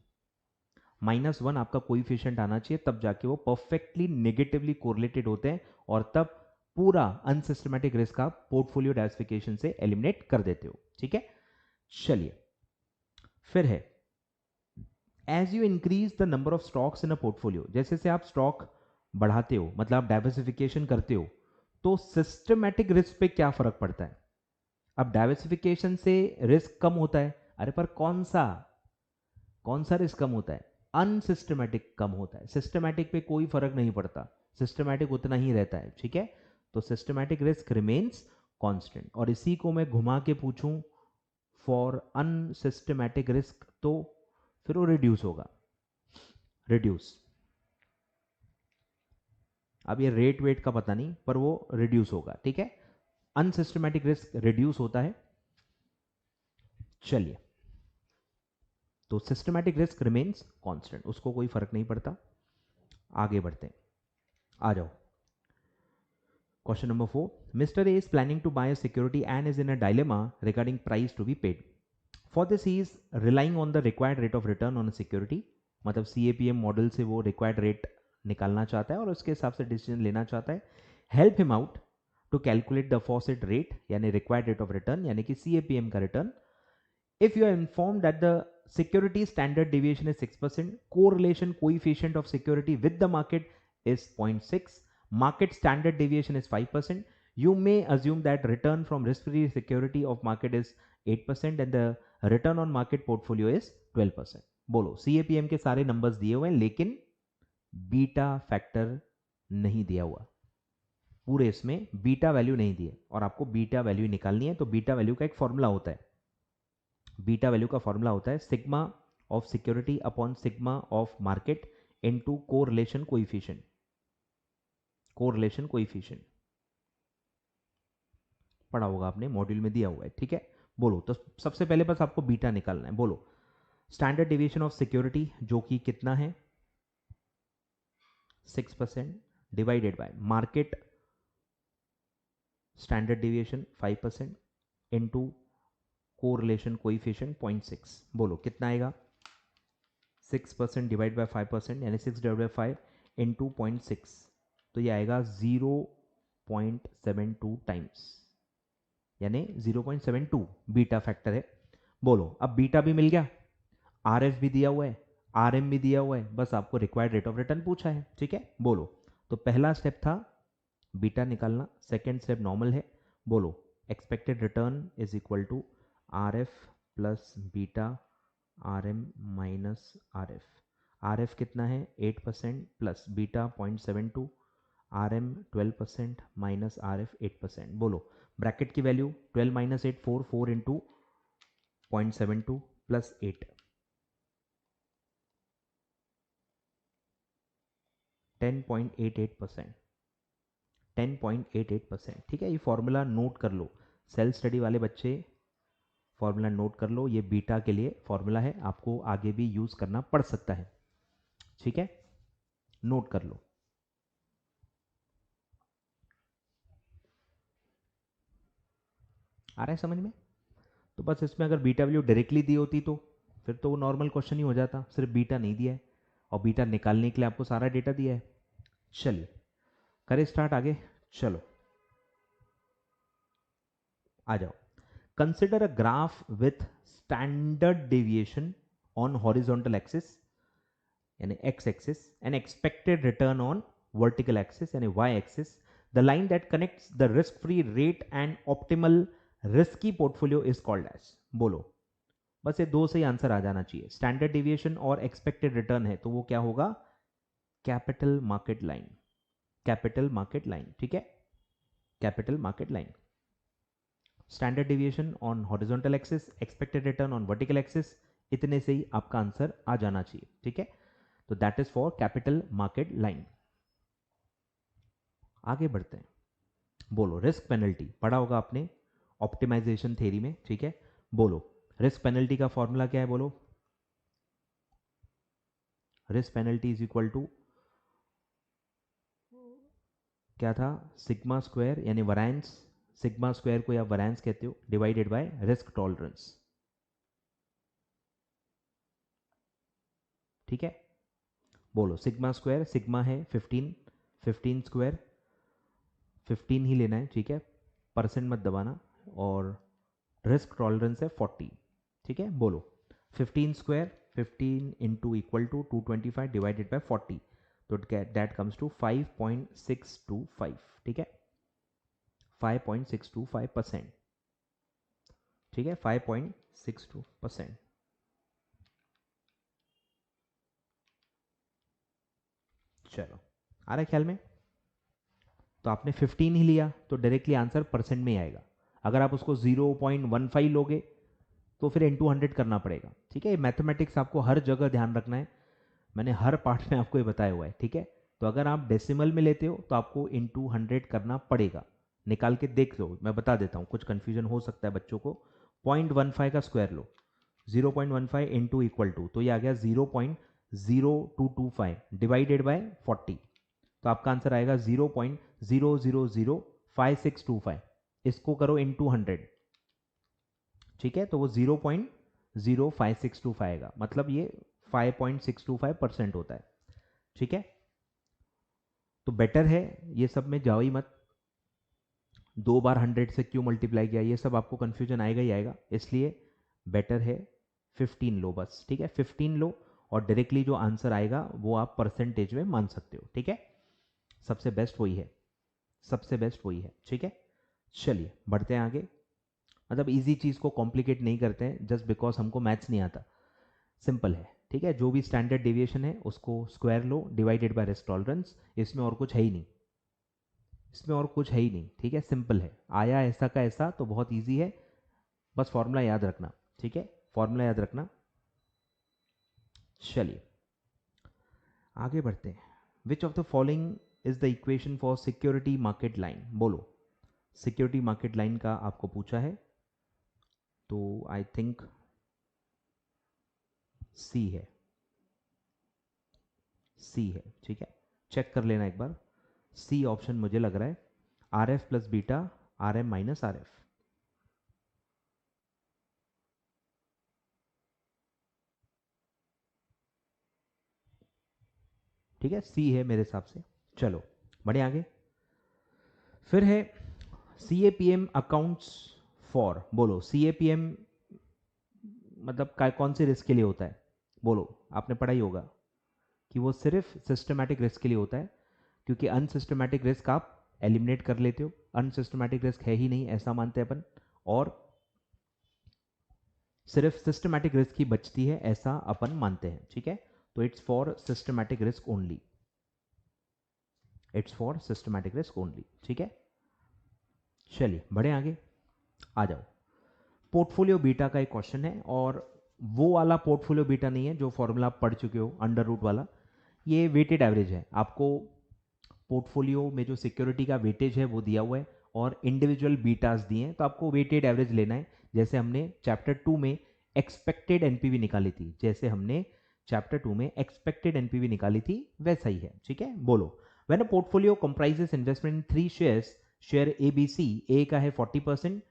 -1 आपका कोइफिशिएंट आना चाहिए, तब जाके वो परफेक्टली नेगेटिवली कोरिलेटेड होते हैं और तब पूरा अनसिस्टमैटिक रिस्क आप पोर्टफोलियो डाइवर्सिफिकेशन से एलिमिनेट कर देते हो, ठीक है। चलिए फिर है, as you increase the number of stocks in a portfolio, जैसे से आप स्टॉक बढ़ाते हो मतलब आप डाइवर्सिफिकेशन करते हो, तो सिस्टमैटिक रिस्क पे क्या फर्क पड़ता है। अब डाइवर्सिफिकेशन से रिस्क कम होता है, अरे पर कौन सा रिस्क कम होता है, अनसिस्टमैटिक कम होता है, सिस्टमैटिक पे कोई फर्क नहीं पड़ता, सिस्टमैटिक उतना ही रहता है, ठीक है। तो सिस्टमैटिक रिस्क रिमेन्स कांस्टेंट, और इसी को मैं घुमा के पूछूं फॉर अनसिस्टमैटिक रिस्क, तो फिर वो रिड्यूस होगा, रिड्यूस। अब ये रेट वेट का पता नहीं, पर वो रिड्यूस होगा, ठीक है। अनसिस्टमैटिक रिस्क रिड्यूस होता है। चलिए, तो सिस्टमैटिक रिस्क रिमेन्स कांस्टेंट, उसको कोई फर्क नहीं पड़ता। आगे बढ़ते हैं, आ जाओ। Question number 4, mister A is planning to buy a security and is in a dilemma regarding price to be paid. For this he is relying on the required rate of return on a security, मतलब CAPM model से वो required rate निकालना चाहता है और उसके हिसाब से डिसीजन लेना चाहता है। Help him out to calculate the forecast rate, यानी रिक्वायर्ड रेट ऑफ रिटर्न, यानी कि CAPM का रिटर्न। If you are informed that the security standard deviation is 6%, correlation coefficient of security with the market is 0.6, market standard deviation is 5%, you may assume that return from risk-free security of market is 8% and the return on market portfolio is 12%. बोलो, CAPM के सारे numbers दिए हुए हैं लेकिन beta factor नहीं दिया हुआ, पूरे इसमें बीटा वैल्यू नहीं दी है और आपको बीटा वैल्यू निकालनी है। तो बीटा वैल्यू का एक फॉर्मूला होता है, बीटा वैल्यू का फॉर्मूला होता है sigma of security upon sigma of market into correlation coefficient. Correlation coefficient पढ़ा होगा आपने, मॉड्यूल में दिया हुआ है, ठीक है। बोलो, तो सबसे पहले बस आपको बीटा निकालना है। बोलो, स्टैंडर्ड डिविएशन ऑफ सिक्योरिटी जो कि कितना है 6% divided by market standard deviation 5% into correlation coefficient 0.6। बोलो कितना आएगा, 6% डिवाइड बाय 5%, यानी 6 डिवाइड बाय 5 इंटू 0.6, तो ये आएगा 0.72 टाइम्स, यानी 0.72 बीटा फैक्टर है। बोलो, अब बीटा भी मिल गया, RF भी दिया हुआ है, RM भी दिया हुआ है, बस आपको रिक्वायर्ड रेट ऑफ रिटर्न पूछा है, ठीक है। बोलो, तो पहला स्टेप था बीटा निकालना, सेकेंड स्टेप नॉर्मल है। बोलो, expected return is equal to RF plus beta RM minus RF। RF कितना है 8% plus beta 0.72, RM 12% minus RF 8%। बोलो, ब्रैकेट की वैल्यू 12 माइनस 8 4, 4 इंटू 0.72 प्लस 8, 10.88%, 10.88%, ठीक है। ये फॉर्मूला नोट कर लो, सेल्फ स्टडी वाले बच्चे फॉर्मूला नोट कर लो, ये बीटा के लिए फॉर्मूला है, आपको आगे भी यूज करना पड़ सकता है, ठीक है, नोट कर लो। आ रहा है समझ में? तो बस इसमें अगर बीटा वैल्यू डायरेक्टली दी होती तो फिर तो वो नॉर्मल क्वेश्चन ही हो जाता, सिर्फ बीटा नहीं दिया है और बीटा निकालने के लिए आपको सारा डेटा दिया है। चलिए करें स्टार्ट आगे, चलो आ जाओ। Consider a graph with standard deviation on horizontal axis यानी x axis and expected return on vertical axis यानी y axis, the line that connects the risk free rate and optimal risky portfolio is called as. बोलो, बस ये दो से ही answer आ जाना चाहिए, standard deviation और एक्सपेक्टेड रिटर्न है तो वो क्या होगा, capital market line, capital market line, ठीक है, capital market line. Standard deviation on horizontal axis, expected return on vertical axis, इतने से ही आपका आंसर आ जाना चाहिए, ठीक है। तो that is for capital market line. आगे बढ़ते हैं। बोलो, रिस्क पेनल्टी पढ़ा होगा आपने ऑप्टिमाइजेशन थ्योरी में, ठीक है। बोलो, रिस्क पेनल्टी का फॉर्मूला क्या है, बोलो। Risk penalty is equal to क्या था, सिग्मा स्क्वायर यानी वैरिएंस, सिग्मा स्क्वायर को आप वैरिएंस कहते हो, डिवाइडेड बाय रिस्क टॉलरेंस, ठीक है। बोलो, सिग्मा स्क्वायर, सिग्मा है 15, 15 स्क्वायर 15 ही लेना है, ठीक है, परसेंट मत दबाना, और रिस्क टॉलरेंस है 40, ठीक है। बोलो, 15 square 15 into equal to 225 divided by 40, तो दैट कम्स टू 5.625, ठीक है, 5.625%, ठीक है, 5.62%। चलो आ रहा है ख्याल में? तो आपने 15 ही लिया तो डायरेक्टली आंसर परसेंट में ही आएगा, अगर आप उसको 0.15 लोगे तो फिर इंटू 100 करना पड़ेगा, ठीक है। ये मैथमेटिक्स आपको हर जगह ध्यान रखना है, मैंने हर पार्ट में आपको ये बताया हुआ है, ठीक है। तो अगर आप डेसिमल में लेते हो तो आपको इंटू 100 करना पड़ेगा। निकाल के देख लो, मैं बता देता हूँ, कुछ कन्फ्यूजन हो सकता है बच्चों को। 0.15 का स्क्वायर लो, 0.15 इंटू इक्वल टू, तो ये आ गया 0.0225 डिवाइडेड बाय 40, तो आपका आंसर आएगा 0.0005625। इसको करो इंटू 100, ठीक है, तो वो 0.05625 आएगा, मतलब ये 5.625% होता है, ठीक है। तो बेटर है ये सब में जाओ ही मत, 2 बार 100 से क्यों मल्टीप्लाई किया, ये सब आपको कंफ्यूजन आएगा ही आएगा, इसलिए बेटर है 15 लो बस, ठीक है, 15 लो और डायरेक्टली जो आंसर आएगा वो आप परसेंटेज में मान सकते हो, ठीक है। सबसे बेस्ट वही है, सबसे बेस्ट वही है, ठीक है। चलिए बढ़ते हैं आगे, मतलब इजी चीज़ को कॉम्प्लिकेट नहीं करते हैं जस्ट बिकॉज हमको मैथ्स नहीं आता, सिंपल है, ठीक है। जो भी स्टैंडर्ड डेविएशन है उसको square low divided by rest tolerance, इसमें और कुछ है ही नहीं, इसमें और कुछ है ही नहीं, ठीक है, सिंपल है। आया ऐसा का ऐसा तो बहुत इजी है, बस फॉर्मूला याद रखना, ठीक है, फॉर्मूला याद रखना। चलिए आगे बढ़ते हैं। विच of the following is the equation for security market line, बोलो। सिक्योरिटी मार्केट लाइन का आपको पूछा है, तो आई थिंक सी है, सी है, ठीक है, चेक कर लेना एक बार, सी ऑप्शन मुझे लग रहा है, R F plus beta R M minus R F, ठीक है, सी है मेरे हिसाब से। चलो बढ़े आगे, फिर है C A P M accounts for, बोलो सी ए पी एम मतलब कौन से रिस्क के लिए होता है, बोलो, आपने पढ़ा ही होगा कि वो सिर्फ सिस्टमैटिक रिस्क के लिए होता है, क्योंकि अनसिस्टमैटिक रिस्क आप एलिमिनेट कर लेते हो, अनसिस्टमैटिक रिस्क है ही नहीं ऐसा मानते हैं अपन, और सिर्फ सिस्टमैटिक रिस्क ही बचती है ऐसा अपन मानते हैं, ठीक है। तो it's for systematic risk only, it's for systematic risk only, ठीक है। चलिए बढ़े आगे, आ जाओ। पोर्टफोलियो बीटा का एक क्वेश्चन है, और वो वाला पोर्टफोलियो बीटा नहीं है जो फॉर्मूला आप पढ़ चुके हो अंडर रूट वाला, ये वेटेड एवरेज है। आपको पोर्टफोलियो में जो सिक्योरिटी का वेटेज है वो दिया हुआ है और इंडिविजुअल बीटास दिए हैं, तो आपको वेटेड एवरेज लेना है, जैसे हमने चैप्टर 2 में एक्सपेक्टेड एनपीवी निकाली थी, जैसे हमने चैप्टर 2 में एक्सपेक्टेड एनपीवी निकाली थी वैसा ही है, ठीक है। बोलो, when a portfolio comprises investment in 3 shares, share A B C, A का है 40%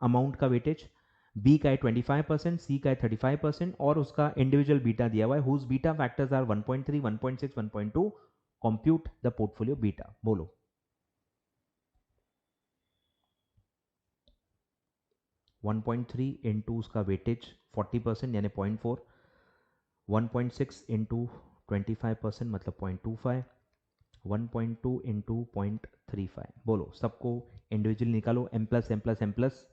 अमाउंट का वेटेज, बी का है 25%, सी का है 35% और उसका इंडिविजुअल बीटा दिया हुआ है, whose beta factors are 1.3, 1.6, 1.2, compute the portfolio beta, बोलो। 1.3 इंटू उसका वेटेज 40% यानी 0.4, 1.6 इंटू 25% मतलब 0.25, 1.2 इंटू 0.35, बोलो सबको इंडिविजुअली निकालो, M plus M plus M plus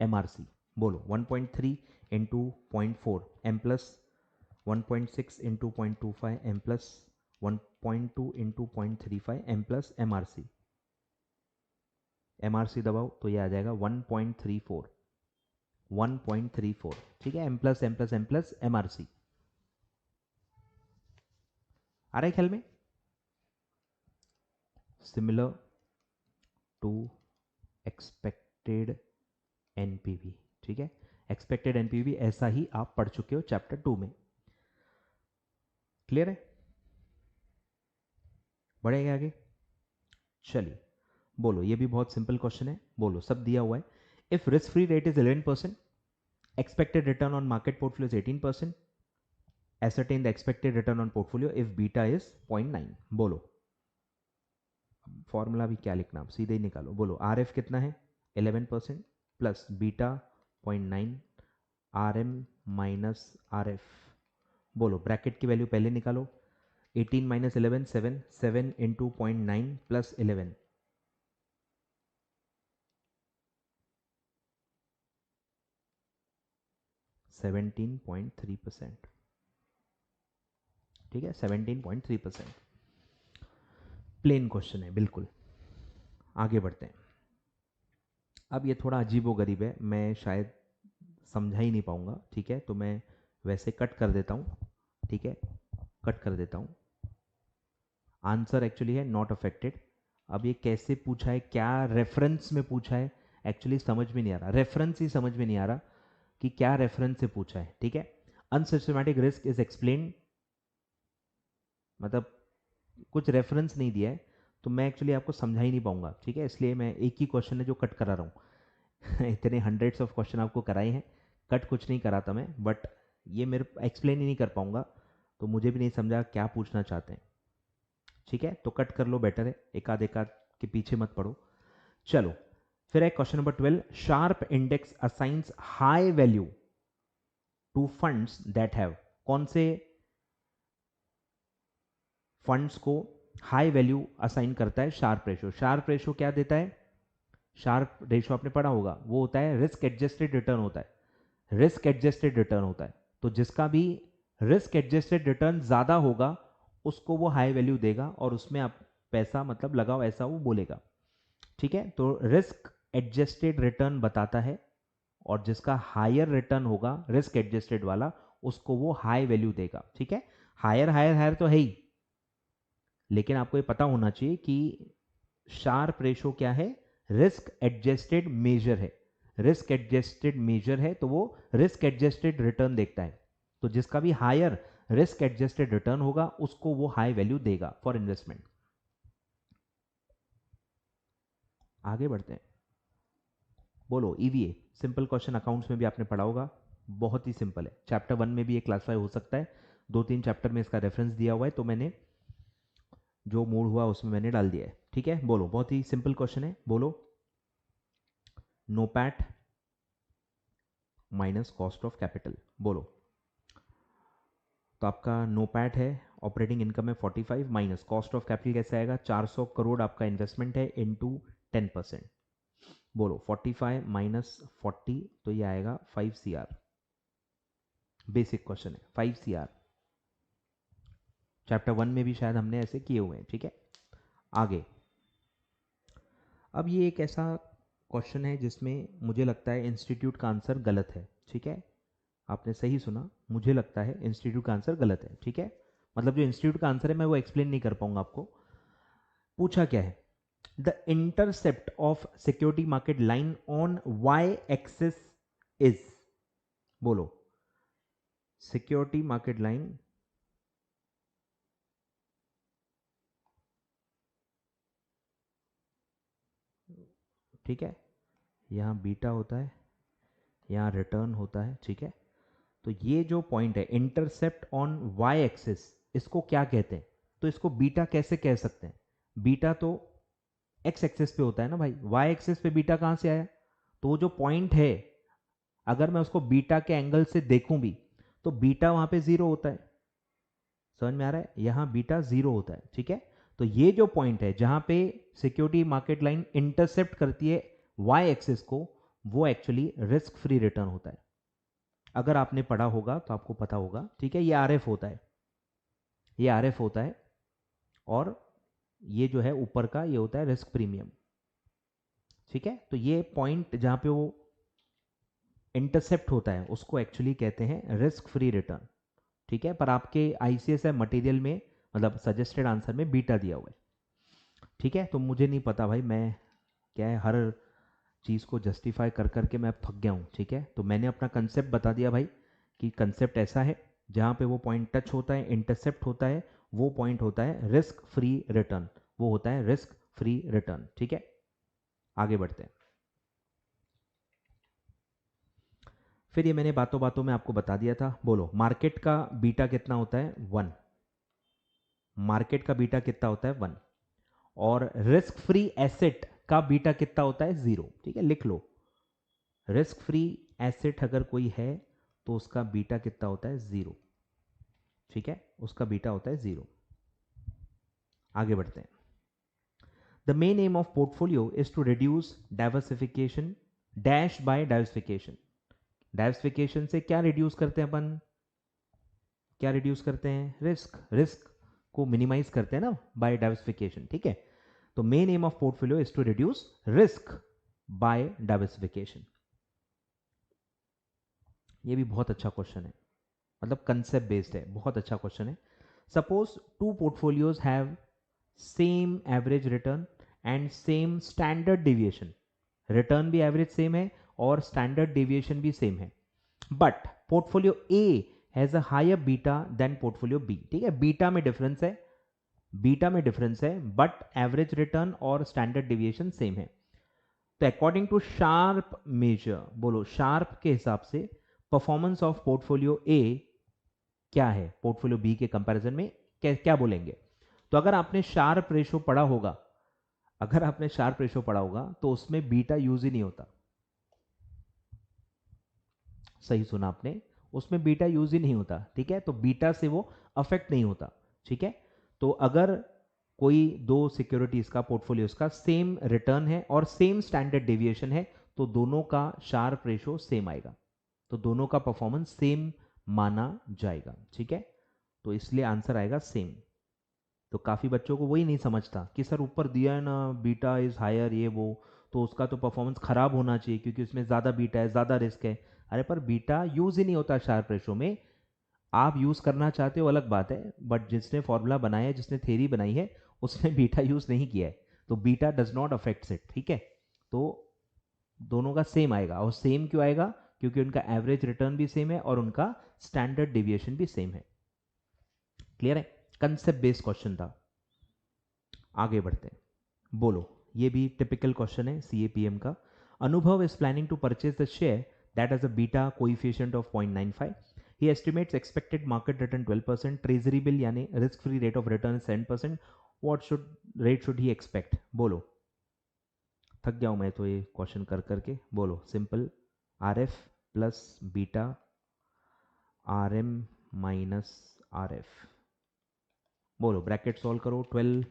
M R C, बोलो 1.3 into 0.4 M plus, 1.6 into 0.25 M plus, 1.2 into 0.35 M plus M R C, M R C दबाओ तो ये आ जाएगा 1.34, 1.34, ठीक है, M plus M plus M plus M R C, आ रहा है ख्याल में, सिमिलर टू एक्सपेक्टेड एनपीवी, ठीक है, एक्सपेक्टेड एनपीवी ऐसा ही आप पढ़ चुके हो चैप्टर 2 में, क्लियर है। बढ़ेगा आगे, चलिए बोलो, ये भी बहुत सिंपल क्वेश्चन है, बोलो सब दिया हुआ है। If risk free rate is 11%, expected return on market portfolio is 18%, ascertain the expected return on portfolio if beta is 0.9, बोलो। फॉर्मूला भी क्या लिखना, आप सीधे ही निकालो, बोलो आर एफ कितना है 11% plus beta 0.9, R M minus R F, बोलो ब्रैकेट की वैल्यू पहले निकालो, 18 माइनस 11 7, 7 इंटू 0.9 प्लस 11, 17.3%, ठीक है, 17.3%, प्लेन क्वेश्चन है बिल्कुल। आगे बढ़ते हैं, अब ये थोड़ा अजीबोगरीब है, मैं शायद समझा ही नहीं पाऊंगा, ठीक है, तो मैं वैसे कट कर देता हूँ, ठीक है, कट कर देता हूँ। आंसर एक्चुअली है नॉट अफेक्टेड। अब ये कैसे पूछा है, क्या रेफरेंस में पूछा है, एक्चुअली समझ में नहीं आ रहा, रेफरेंस ही समझ में नहीं आ रहा कि क्या रेफरेंस से पूछा है। ठीक है, अनसिस्टमैटिक रिस्क इज एक्सप्लेन, मतलब कुछ रेफरेंस नहीं दिया है तो मैं एक्चुअली आपको समझा ही नहीं पाऊंगा। ठीक है, इसलिए मैं एक ही क्वेश्चन है जो कट करा रहा हूँ इतने हंड्रेड्स ऑफ क्वेश्चन आपको कराए हैं, कट कुछ नहीं कराता मैं, बट ये मेरे एक्सप्लेन ही नहीं कर पाऊंगा, तो मुझे भी नहीं समझा क्या पूछना चाहते हैं। ठीक है, तो कट कर लो, बेटर है, एक आध के पीछे मत पड़ो। चलो फिर है question number 12, Sharpe index assigns high value to funds that have, कौन से फंड्स को हाई वैल्यू असाइन करता है शार्प रेशो। शार्प रेशो क्या देता है, शार्प रेशो आपने पढ़ा होगा, वो होता है रिस्क एडजस्टेड रिटर्न होता है, रिस्क एडजस्टेड रिटर्न होता है। तो जिसका भी रिस्क एडजस्टेड रिटर्न ज्यादा होगा उसको वो हाई वैल्यू देगा और उसमें आप पैसा मतलब लगाओ ऐसा वो बोलेगा। ठीक है, तो रिस्क एडजस्टेड रिटर्न बताता है और जिसका हायर रिटर्न होगा रिस्क एडजस्टेड वाला उसको वो हाई वैल्यू देगा। ठीक है, हायर हायर हायर तो है ही, लेकिन आपको ये पता होना चाहिए कि शार्प रेशो क्या है, रिस्क एडजस्टेड मेजर है, रिस्क एडजस्टेड मेजर है तो वो रिस्क एडजस्टेड रिटर्न देखता है। तो जिसका भी हायर रिस्क एडजस्टेड रिटर्न होगा उसको वो हाई वैल्यू देगा फॉर इन्वेस्टमेंट। आगे बढ़ते हैं, बोलो ईवीए, सिंपल क्वेश्चन, अकाउंट्स में भी आपने पढ़ा होगा, बहुत ही सिंपल है, चैप्टर 1 में भी ये क्लासीफाई हो सकता है, 2-3 चैप्टर में इसका रेफरेंस दिया हुआ है तो मैंने जो मूड हुआ उसमें मैंने डाल दिया है। ठीक है, बोलो, बहुत ही सिंपल क्वेश्चन है, बोलो NOPAT minus cost of capital, बोलो। तो आपका नोपैट है, ऑपरेटिंग इनकम है 45 माइनस कॉस्ट ऑफ कैपिटल कैसे आएगा, 400 करोड़ आपका इन्वेस्टमेंट है इनटू 10%, बोलो 45 माइनस 40 तो ये आएगा 5 CR, बेसिक क्वेश्चन है 5 CR, चैप्टर 1 में भी शायद हमने ऐसे किए हुए हैं। ठीक है, आगे। अब ये एक ऐसा क्वेश्चन है जिसमें मुझे लगता है इंस्टीट्यूट का आंसर गलत है। ठीक है, आपने सही सुना, मुझे लगता है इंस्टीट्यूट का आंसर गलत है। ठीक है, मतलब जो इंस्टीट्यूट का आंसर है मैं वो एक्सप्लेन नहीं कर पाऊंगा आपको। पूछा क्या है, the intercept of security market line on Y axis is, बोलो सिक्योरिटी मार्केट लाइन ठीक है, यहां बीटा होता है, यहां रिटर्न होता है। ठीक है, तो ये जो पॉइंट है इंटरसेप्ट ऑन वाई एक्सिस, इसको क्या कहते हैं, तो इसको बीटा कैसे कह सकते हैं, बीटा तो एक्स एक्सिस पे होता है ना भाई, वाई एक्सिस पे बीटा कहां से आया, तो वो जो पॉइंट है अगर मैं उसको बीटा के एंगल से देखूं भी तो बीटा वहां पे जीरो होता है, समझ में आ रहा है, यहां बीटा जीरो होता है। ठीक है, तो ये जो पॉइंट है जहां पे सिक्योरिटी मार्केट लाइन इंटरसेप्ट करती है वाई एक्सिस को, वो एक्चुअली रिस्क फ्री रिटर्न होता है। अगर आपने पढ़ा होगा तो आपको पता होगा। ठीक है, ये आरएफ होता है, ये आरएफ होता है, और ये जो है ऊपर का ये होता है रिस्क प्रीमियम। ठीक है, तो ये पॉइंट जहां पे वो इंटरसेप्ट होता है उसको एक्चुअली कहते हैं रिस्क फ्री रिटर्न। ठीक है, पर आपके आईसीएसआई मटेरियल में मतलब सजेस्टेड आंसर में बीटा दिया हुआ है। ठीक है, तो मुझे नहीं पता भाई, मैं क्या है हर चीज़ को जस्टिफाई कर करके मैं थक गया हूँ। ठीक है, तो मैंने अपना कंसेप्ट बता दिया भाई कि कंसेप्ट ऐसा है जहाँ पे वो पॉइंट टच होता है, इंटरसेप्ट होता है, वो पॉइंट होता है रिस्क फ्री रिटर्न, वो होता है रिस्क फ्री रिटर्न। ठीक है, आगे बढ़ते हैं। फिर ये मैंने बातों बातों में आपको बता दिया था, बोलो मार्केट का बीटा कितना होता है 1, मार्केट का बीटा कितना होता है 1, और रिस्क फ्री एसेट का बीटा कितना होता है 0। ठीक है, लिख लो, रिस्क फ्री एसेट अगर कोई है तो उसका बीटा कितना होता है 0। ठीक है, उसका बीटा होता है 0। आगे बढ़ते हैं, the main aim of portfolio is to reduce diversification dash by diversification, diversification से क्या रिड्यूस करते हैं अपन, क्या रिड्यूस करते हैं, रिस्क, रिस्क को मिनिमाइज करते हैं ना बाय डाइवर्सिफिकेशन। ठीक है, तो main aim of portfolio is to reduce risk by diversification. ये भी बहुत अच्छा क्वेश्चन है, मतलब कंसेप्ट बेस्ड है, बहुत अच्छा क्वेश्चन है। Suppose two portfolios have same average return and same standard deviation. Return भी एवरेज सेम है और स्टैंडर्ड डेविएशन भी सेम है, but portfolio A has a higher beta than portfolio B. ठीक है, बीटा में डिफरेंस है, बीटा में डिफरेंस है, बट एवरेज रिटर्न और स्टैंडर्ड डेविएशन सेम है। तो अकॉर्डिंग टू शार्प मेजर, बोलो शार्प के हिसाब से परफॉर्मेंस ऑफ पोर्टफोलियो ए क्या है पोर्टफोलियो बी के कंपैरिजन में, क्या बोलेंगे? तो अगर आपने शार्प रेशो पढ़ा होगा, अगर आपने शार्प रेशो पढ़ा होगा तो उसमें बीटा यूज ही नहीं होता। सही सुना आपने, उसमें बीटा यूज ही नहीं होता। ठीक है, तो बीटा से वो अफेक्ट नहीं होता। ठीक है, तो अगर कोई दो सिक्योरिटीज का पोर्टफोलियोज का सेम रिटर्न है और सेम स्टैंडर्ड डेविएशन है तो दोनों का शार्प रेशो सेम आएगा, तो दोनों का परफॉर्मेंस सेम माना जाएगा। ठीक है, तो इसलिए आंसर आएगा सेम। तो काफ़ी बच्चों को वही नहीं समझता कि सर ऊपर दिया है ना बीटा इज़ हायर ये वो, तो उसका तो परफॉर्मेंस ख़राब होना चाहिए क्योंकि उसमें ज़्यादा बीटा है, ज़्यादा रिस्क है। अरे पर बीटा यूज़ ही नहीं होता शार्प रेशो में। आप यूज़ करना चाहते हो अलग बात है, बट जिसने फॉर्मूला बनाया है, जिसने थ्योरी बनाई है, उसने बीटा यूज़ नहीं किया है, तो beta does not affects it. ठीक है, तो दोनों का सेम आएगा। और सेम क्यों आएगा? क्योंकि उनका एवरेज रिटर्न भी सेम है और उनका स्टैंडर्ड डेविएशन भी सेम है। क्लियर है? कंसेप्ट बेस्ड क्वेश्चन था। आगे बढ़ते हैं, बोलो। ये भी टिपिकल क्वेश्चन है सीएपीएम का। Anubhav is planning to purchase the share that has a beta coefficient of 0.95. He estimates expected market return 12%, treasury bill यानी risk free rate of return 7%. What should he expect? बोलो। थक गया हूं मैं तो ये क्वेश्चन कर करके। बोलो simple, R F plus beta R M minus R F. बोलो ब्रैकेट सॉल्व करो। 12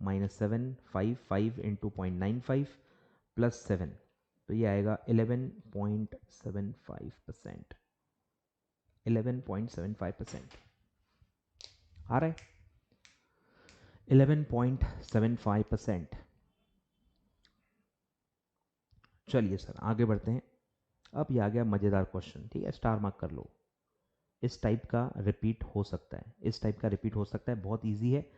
माइनस 7 5 5 इंटू 0.95 प्लस 7, तो ये आएगा 11.75%। 11.75% आ रहा है, 11.75%। चलिए सर आगे बढ़ते हैं। अब ये आ गया मज़ेदार क्वेश्चन। ठीक है, स्टार मार्क कर लो। इस टाइप का रिपीट हो सकता है, इस टाइप का रिपीट हो सकता है, बहुत इजी है,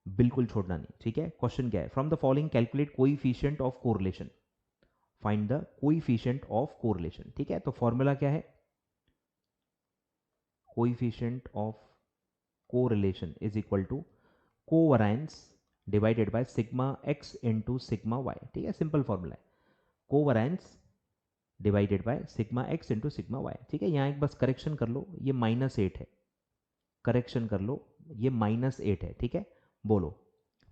बिल्कुल छोड़ना नहीं। ठीक है, क्वेश्चन क्या है? From the following calculate coefficient of correlation, find the coefficient of correlation. ठीक है, तो फॉर्मूला क्या है? Coefficient of correlation is equal to covariance divided by sigma X into sigma Y. ठीक है, सिंपल फॉर्मूला है, covariance divided by sigma X into sigma Y. ठीक है, यहाँ एक बस करेक्शन कर लो, ये -8 है, करेक्शन कर लो, ये -8 है। ठीक है, बोलो।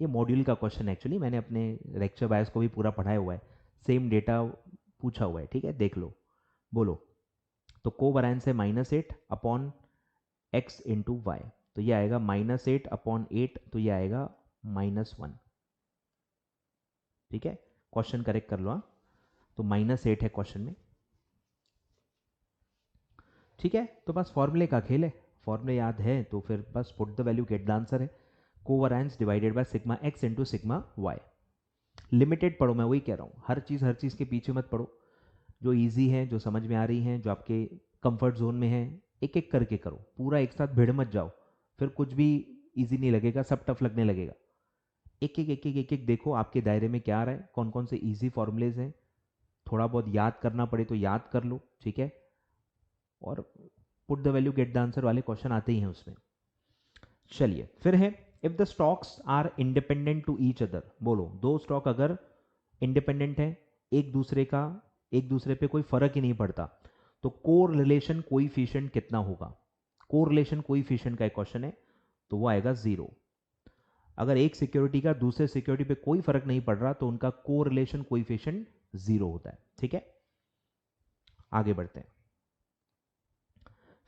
ये मॉड्यूल का क्वेश्चन एक्चुअली मैंने अपने लेक्चर बायस को भी पूरा पढ़ाया हुआ है, सेम डेटा पूछा हुआ है। ठीक है, देख लो। बोलो। तो कोवैरियंस है -8 अपॉन एक्स इंटू वाई, तो ये आएगा -8 अपॉन 8, तो ये आएगा -1। ठीक है, क्वेश्चन करेक्ट कर लो। हाँ, तो -8 है क्वेश्चन में। ठीक है, तो बस फॉर्मूले का खेल है, फॉर्मूले याद है तो फिर बस put the value get the answer है। Covariance divided by sigma X into sigma Y. Limited पढ़ो, मैं वही कह रहा हूँ, हर चीज़ के पीछे मत पढ़ो। जो इजी है, जो समझ में आ रही हैं, जो आपके कंफर्ट जोन में है, एक एक करके करो, पूरा एक साथ भिड़ मत जाओ, फिर कुछ भी इजी नहीं लगेगा, सब टफ लगने लगेगा। एक एक देखो आपके दायरे में क्या आ रहा है, कौन कौन से इजी फॉर्मूलेज हैं, थोड़ा बहुत याद करना पड़े तो याद कर लो। ठीक है, और put the value get the answer वाले क्वेश्चन आते ही हैं उसमें। चलिए फिर है, if the stocks are independent to each other. बोलो, दो स्टॉक अगर इंडिपेंडेंट है, एक दूसरे का, एक दूसरे पे कोई फर्क ही नहीं पड़ता, तो कोरिलेशन कोएफिशिएंट कितना होगा? कोरिलेशन कोएफिशिएंट का एक क्वेश्चन है, तो वो आएगा 0। अगर एक सिक्योरिटी का दूसरे सिक्योरिटी पे कोई फर्क नहीं पड़ रहा तो उनका कोरिलेशन कोएफिशिएंट 0 होता है। ठीक है, आगे बढ़ते हैं।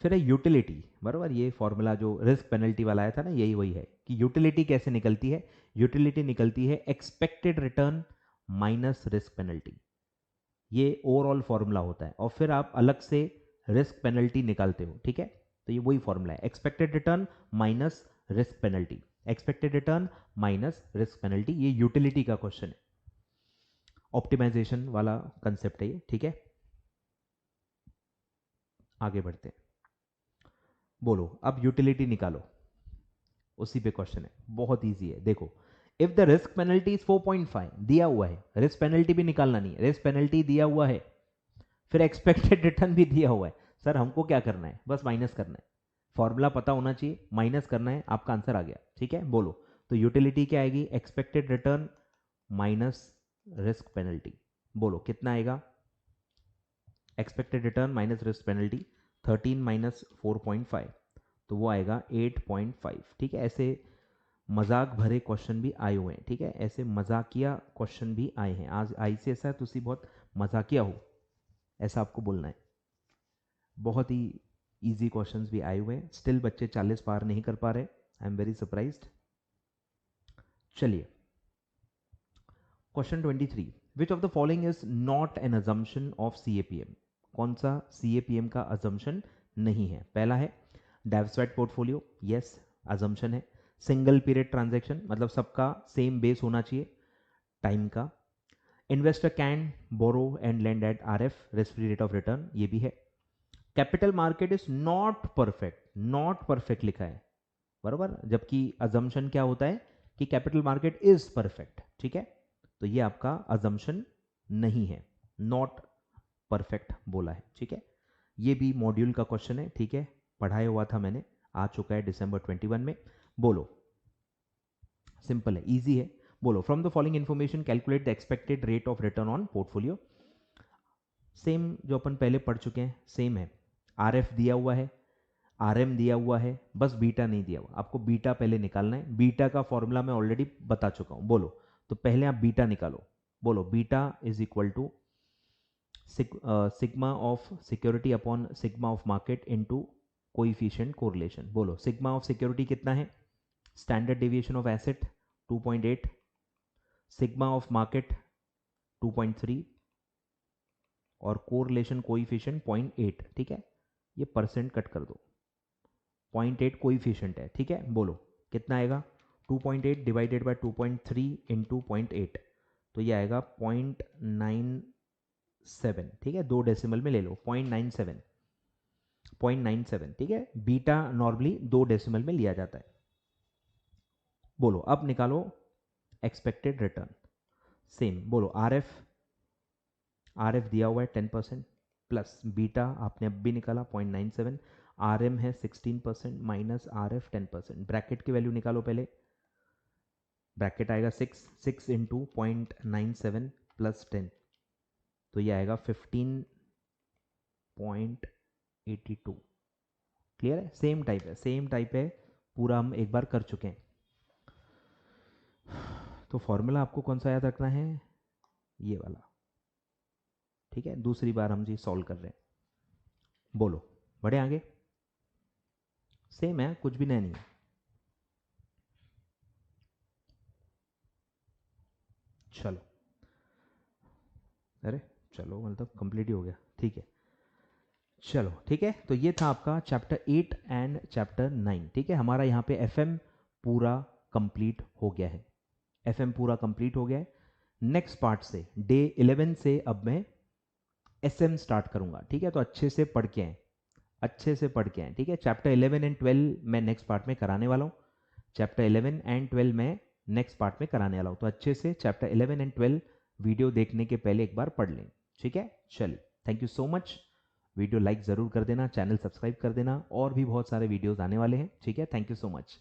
फिर है यूटिलिटी, बराबर, ये फॉर्मूला जो रिस्क पेनल्टी वाला आया था ना, यही वही है कि यूटिलिटी कैसे निकलती है। यूटिलिटी निकलती है expected return minus risk penalty, ये ओवरऑल फॉर्मूला होता है, और फिर आप अलग से रिस्क पेनल्टी निकालते हो। ठीक है, तो ये वही फॉर्मूला है, expected return minus risk penalty, expected return minus risk penalty. ये यूटिलिटी का क्वेश्चन है, ऑप्टिमाइजेशन वाला कंसेप्ट है ये। ठीक है, आगे बढ़ते हैं। बोलो अब यूटिलिटी निकालो, उसी पे क्वेश्चन है, बहुत इजी है। देखो, if the risk penalty is 4.5 दिया हुआ है, रिस्क पेनल्टी भी निकालना नहीं है, रिस्क पेनल्टी दिया हुआ है, फिर एक्सपेक्टेड रिटर्न भी दिया हुआ है, सर हमको क्या करना है, बस माइनस करना है, फॉर्मूला पता होना चाहिए, माइनस करना है, आपका आंसर आ गया, ठीक है। बोलो, तो यूटिलिटी क्या आएगी, expected return minus risk penalty, बोलो कितना आएगा, expected return minus risk penalty 13 minus 4.5, तो वो आएगा 8.5, ठीक है। ऐसे मजाक भरे क्वेश्चन भी आए हुए हैं, ठीक है, ऐसे मजाकिया क्वेश्चन भी आए हैं, आज ICSI तुसी बहुत मजाकिया हो, ऐसा आपको बोलना है। बहुत ही इजी क्वेश्चंस भी आए हुए हैं, स्टिल बच्चे 40 पार नहीं कर पा रहे, आई एम वेरी सरप्राइज्ड। चलिए, question 23, which of the following is not an assumption of CAPM, कौन सा CAPM का अजम्पशन नहीं है। पहला है डाइवर्सिफाइड पोर्टफोलियो, यस अजम्पशन है। सिंगल पीरियड ट्रांजैक्शन, मतलब सबका सेम बेस होना चाहिए टाइम का। Investor can borrow and lend at RF, risk free rate of return, ये भी है। Capital market is not perfect, not perfect लिखा है बराबर, जबकि अजम्पशन क्या होता है कि कैपिटल मार्केट इज परफेक्ट, ठीक है, तो ये आपका अजम्पशन नहीं है, नॉट परफेक्ट बोला है, ठीक है। ये भी मॉड्यूल का क्वेश्चन है, ठीक है, पढ़ाया हुआ था मैंने, आ चुका है December 21 में। बोलो, सिंपल है, इजी है। बोलो, from the following information calculate the expected rate of return on portfolio. Same जो अपन पहले पढ़ चुके हैं, सेम है। RF दिया हुआ है, RM दिया हुआ है, बस बीटा नहीं दिया हुआ, आपको बीटा पहले निकालना है। बीटा का फॉर्मूला मैं ऑलरेडी बता चुका हूं, बोलो, तो पहले आप बीटा निकालो। बोलो, beta is equal to sigma of security upon sigma of market into coefficient correlation. बोलो, सिग्मा ऑफ सिक्योरिटी कितना है, standard deviation of asset 2.8, sigma of market 2.3 और कोरिलेशन कोएफिशिएंट 0.8, ठीक है। ये परसेंट कट कर दो, 0.8 कोएफिशिएंट है, ठीक है। बोलो कितना आएगा, 2.8 डिवाइडेड बाय 2.3 इंटू 0.8, तो ये आएगा 0.97, ठीक है, 2 डेसिमल में ले लो, 0.97, 0.97, ठीक है। बीटा नॉर्मली 2 डेसिमल में लिया जाता है। बोलो, अब निकालो एक्सपेक्टेड रिटर्न, सेम। बोलो, RF दिया हुआ है 10% प्लस बीटा आपने अब भी निकाला 0.97, RM है 16% माइनस RF 10%, ब्रैकेट की वैल्यू निकालो पहले, ब्रैकेट आएगा 6 इंटू 0.97 प्लस 10, तो ये आएगा 15.82। क्लियर है, सेम टाइप है, सेम टाइप है, पूरा हम एक बार कर चुके हैं। तो फॉर्मूला आपको कौन सा याद रखना है, ये वाला, ठीक है। दूसरी बार हम जी सॉल्व कर रहे हैं। बोलो, बढ़े आगे, सेम है, कुछ भी नया नहीं है। चलो, अरे चलो, मतलब कंप्लीट ही हो गया, ठीक है। चलो, ठीक है, तो ये था आपका चैप्टर 8 एंड चैप्टर 9, ठीक है। हमारा यहाँ पे FM पूरा कंप्लीट हो गया है, FM पूरा कंप्लीट हो गया है। नेक्स्ट पार्ट से डे 11 से अब मैं SM स्टार्ट करूंगा, ठीक है। तो अच्छे से पढ़ के आए, अच्छे से पढ़ के आए, ठीक है। चैप्टर 11 एंड 12 मैं नेक्स्ट पार्ट में कराने वाला हूँ, चैप्टर 11 एंड 12 मैं नेक्स्ट पार्ट में कराने वाला हूँ, तो अच्छे से चैप्टर 11 एंड 12 वीडियो देखने के पहले एक बार पढ़ लें, ठीक है। चलिए, thank you so much, video like ज़रूर कर देना, चैनल सब्सक्राइब कर देना, और भी बहुत सारे वीडियोस आने वाले हैं, ठीक है। Thank you so much.